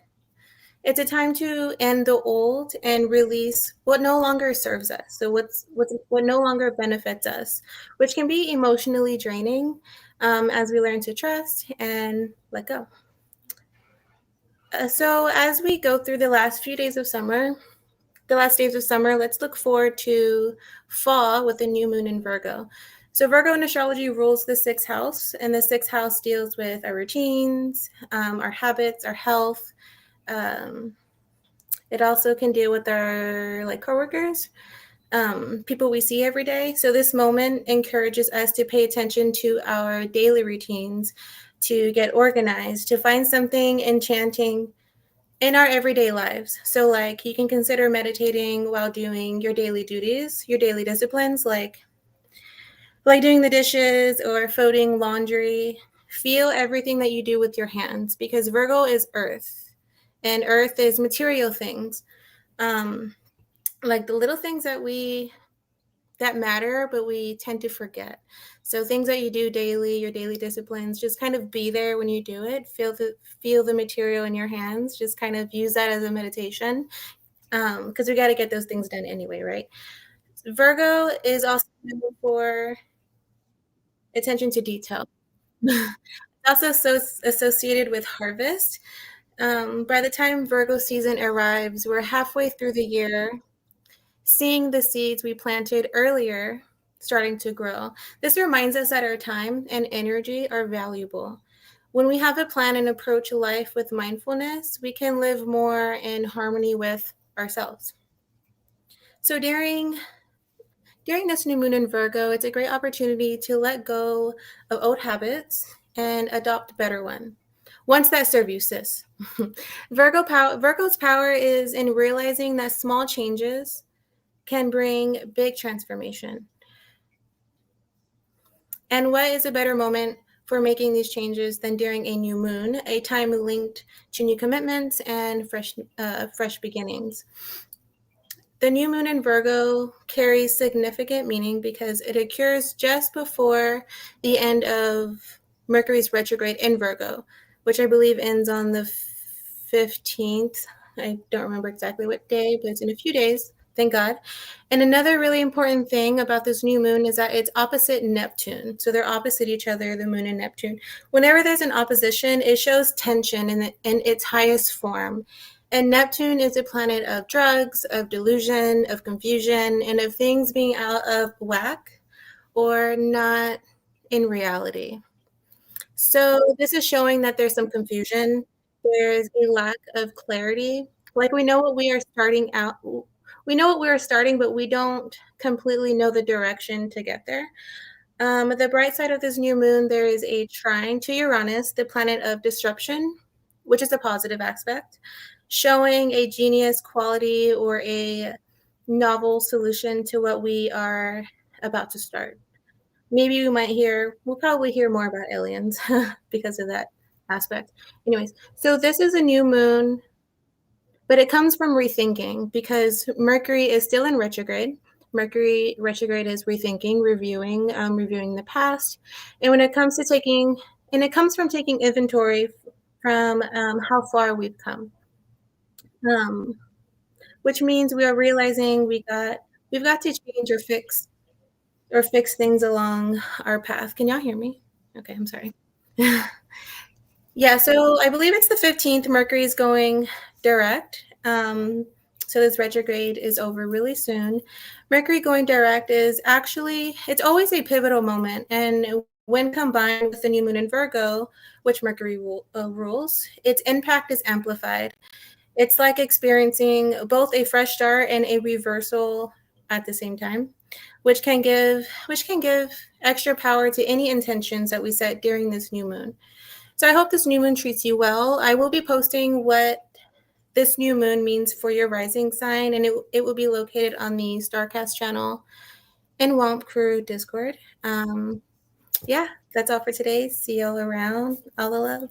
it's a time to end the old and release what no longer serves us. So what no longer benefits us, which can be emotionally draining as we learn to trust and let go. So as we go through the last days of summer, let's look forward to fall with the new moon in Virgo. So Virgo in astrology rules the sixth house, and the sixth house deals with our routines, our habits, our health. It also can deal with our coworkers, people we see every day. So this moment encourages us to pay attention to our daily routines, to get organized, to find something enchanting in our everyday lives. So you can consider meditating while doing your daily duties, your daily disciplines, like doing the dishes or folding laundry. Feel everything that you do with your hands, because Virgo is earth, and earth is material things. Like the little things that matter, but we tend to forget. So things that you do daily, your daily disciplines, just kind of be there when you do it. Feel the material in your hands. Just kind of use that as a meditation, because we got to get those things done anyway, right? Virgo is also known for attention to detail. It's also associated with harvest. By the time Virgo season arrives, we're halfway through the year, seeing the seeds we planted earlier starting to grow. This reminds us that our time and energy are valuable. When we have a plan and approach life with mindfulness, we can live more in harmony with ourselves. So during this new moon in Virgo, it's a great opportunity to let go of old habits and adopt better ones that serve you, sis. Virgo's power is in realizing that small changes can bring big transformation. And what is a better moment for making these changes than during a new moon, a time linked to new commitments and fresh beginnings? The new moon in Virgo carries significant meaning because it occurs just before the end of Mercury's retrograde in Virgo, which I believe ends on the 15th. I don't remember exactly what day, but it's in a few days. Thank God. And another really important thing about this new moon is that it's opposite Neptune. So they're opposite each other, the moon and Neptune. Whenever there's an opposition, it shows tension in its highest form. And Neptune is a planet of drugs, of delusion, of confusion, and of things being out of whack or not in reality. So this is showing that there's some confusion. There's a lack of clarity. Like we know what we are starting out. We know what we are starting, but we don't completely know the direction to get there. The bright side of this new moon, there is a trine to Uranus, the planet of disruption, which is a positive aspect, showing a genius quality or a novel solution to what we are about to start. Maybe we'll probably hear more about aliens because of that aspect. Anyways, so this is a new moon, but it comes from rethinking because Mercury is still in retrograde. Mercury retrograde is rethinking, reviewing the past. And when it comes to it comes from taking inventory from how far we've come. Which means we are realizing we've got to change or fix things along our path. Can y'all hear me? Okay, I'm sorry. Yeah, so I believe it's the 15th. Mercury is going direct. So this retrograde is over really soon. Mercury going direct is actually, it's always a pivotal moment. And when combined with the new moon in Virgo, which Mercury rules, its impact is amplified. It's like experiencing both a fresh start and a reversal at the same time, which can give extra power to any intentions that we set during this new moon. So I hope this new moon treats you well. I will be posting what this new moon means for your rising sign, and it will be located on the Starcast channel and Womp Crew Discord. Yeah, that's all for today. See you all around. All the love.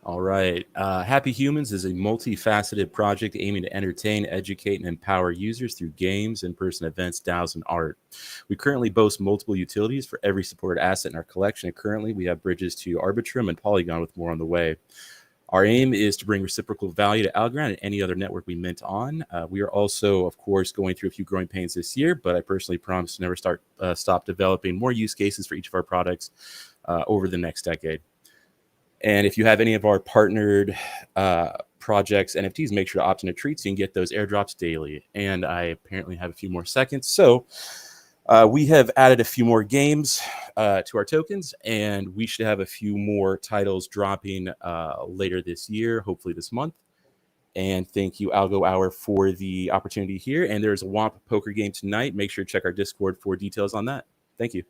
All right. Happy Humans is a multifaceted project aiming to entertain, educate, and empower users through games, in-person events, DAOs, and art. We currently boast multiple utilities for every supported asset in our collection, and currently we have bridges to Arbitrum and Polygon with more on the way. Our aim is to bring reciprocal value to Algo and any other network we mint on. We are also, of course, going through a few growing pains this year, but I personally promise to never stop developing more use cases for each of our products over the next decade. And if you have any of our partnered projects, NFTs, make sure to opt into treats so you can get those airdrops daily. And I apparently have a few more seconds. So we have added a few more games to our tokens, and we should have a few more titles dropping later this year, hopefully this month. And thank you, Algo Hour, for the opportunity here. And there's a Womp poker game tonight. Make sure to check our Discord for details on that. Thank you.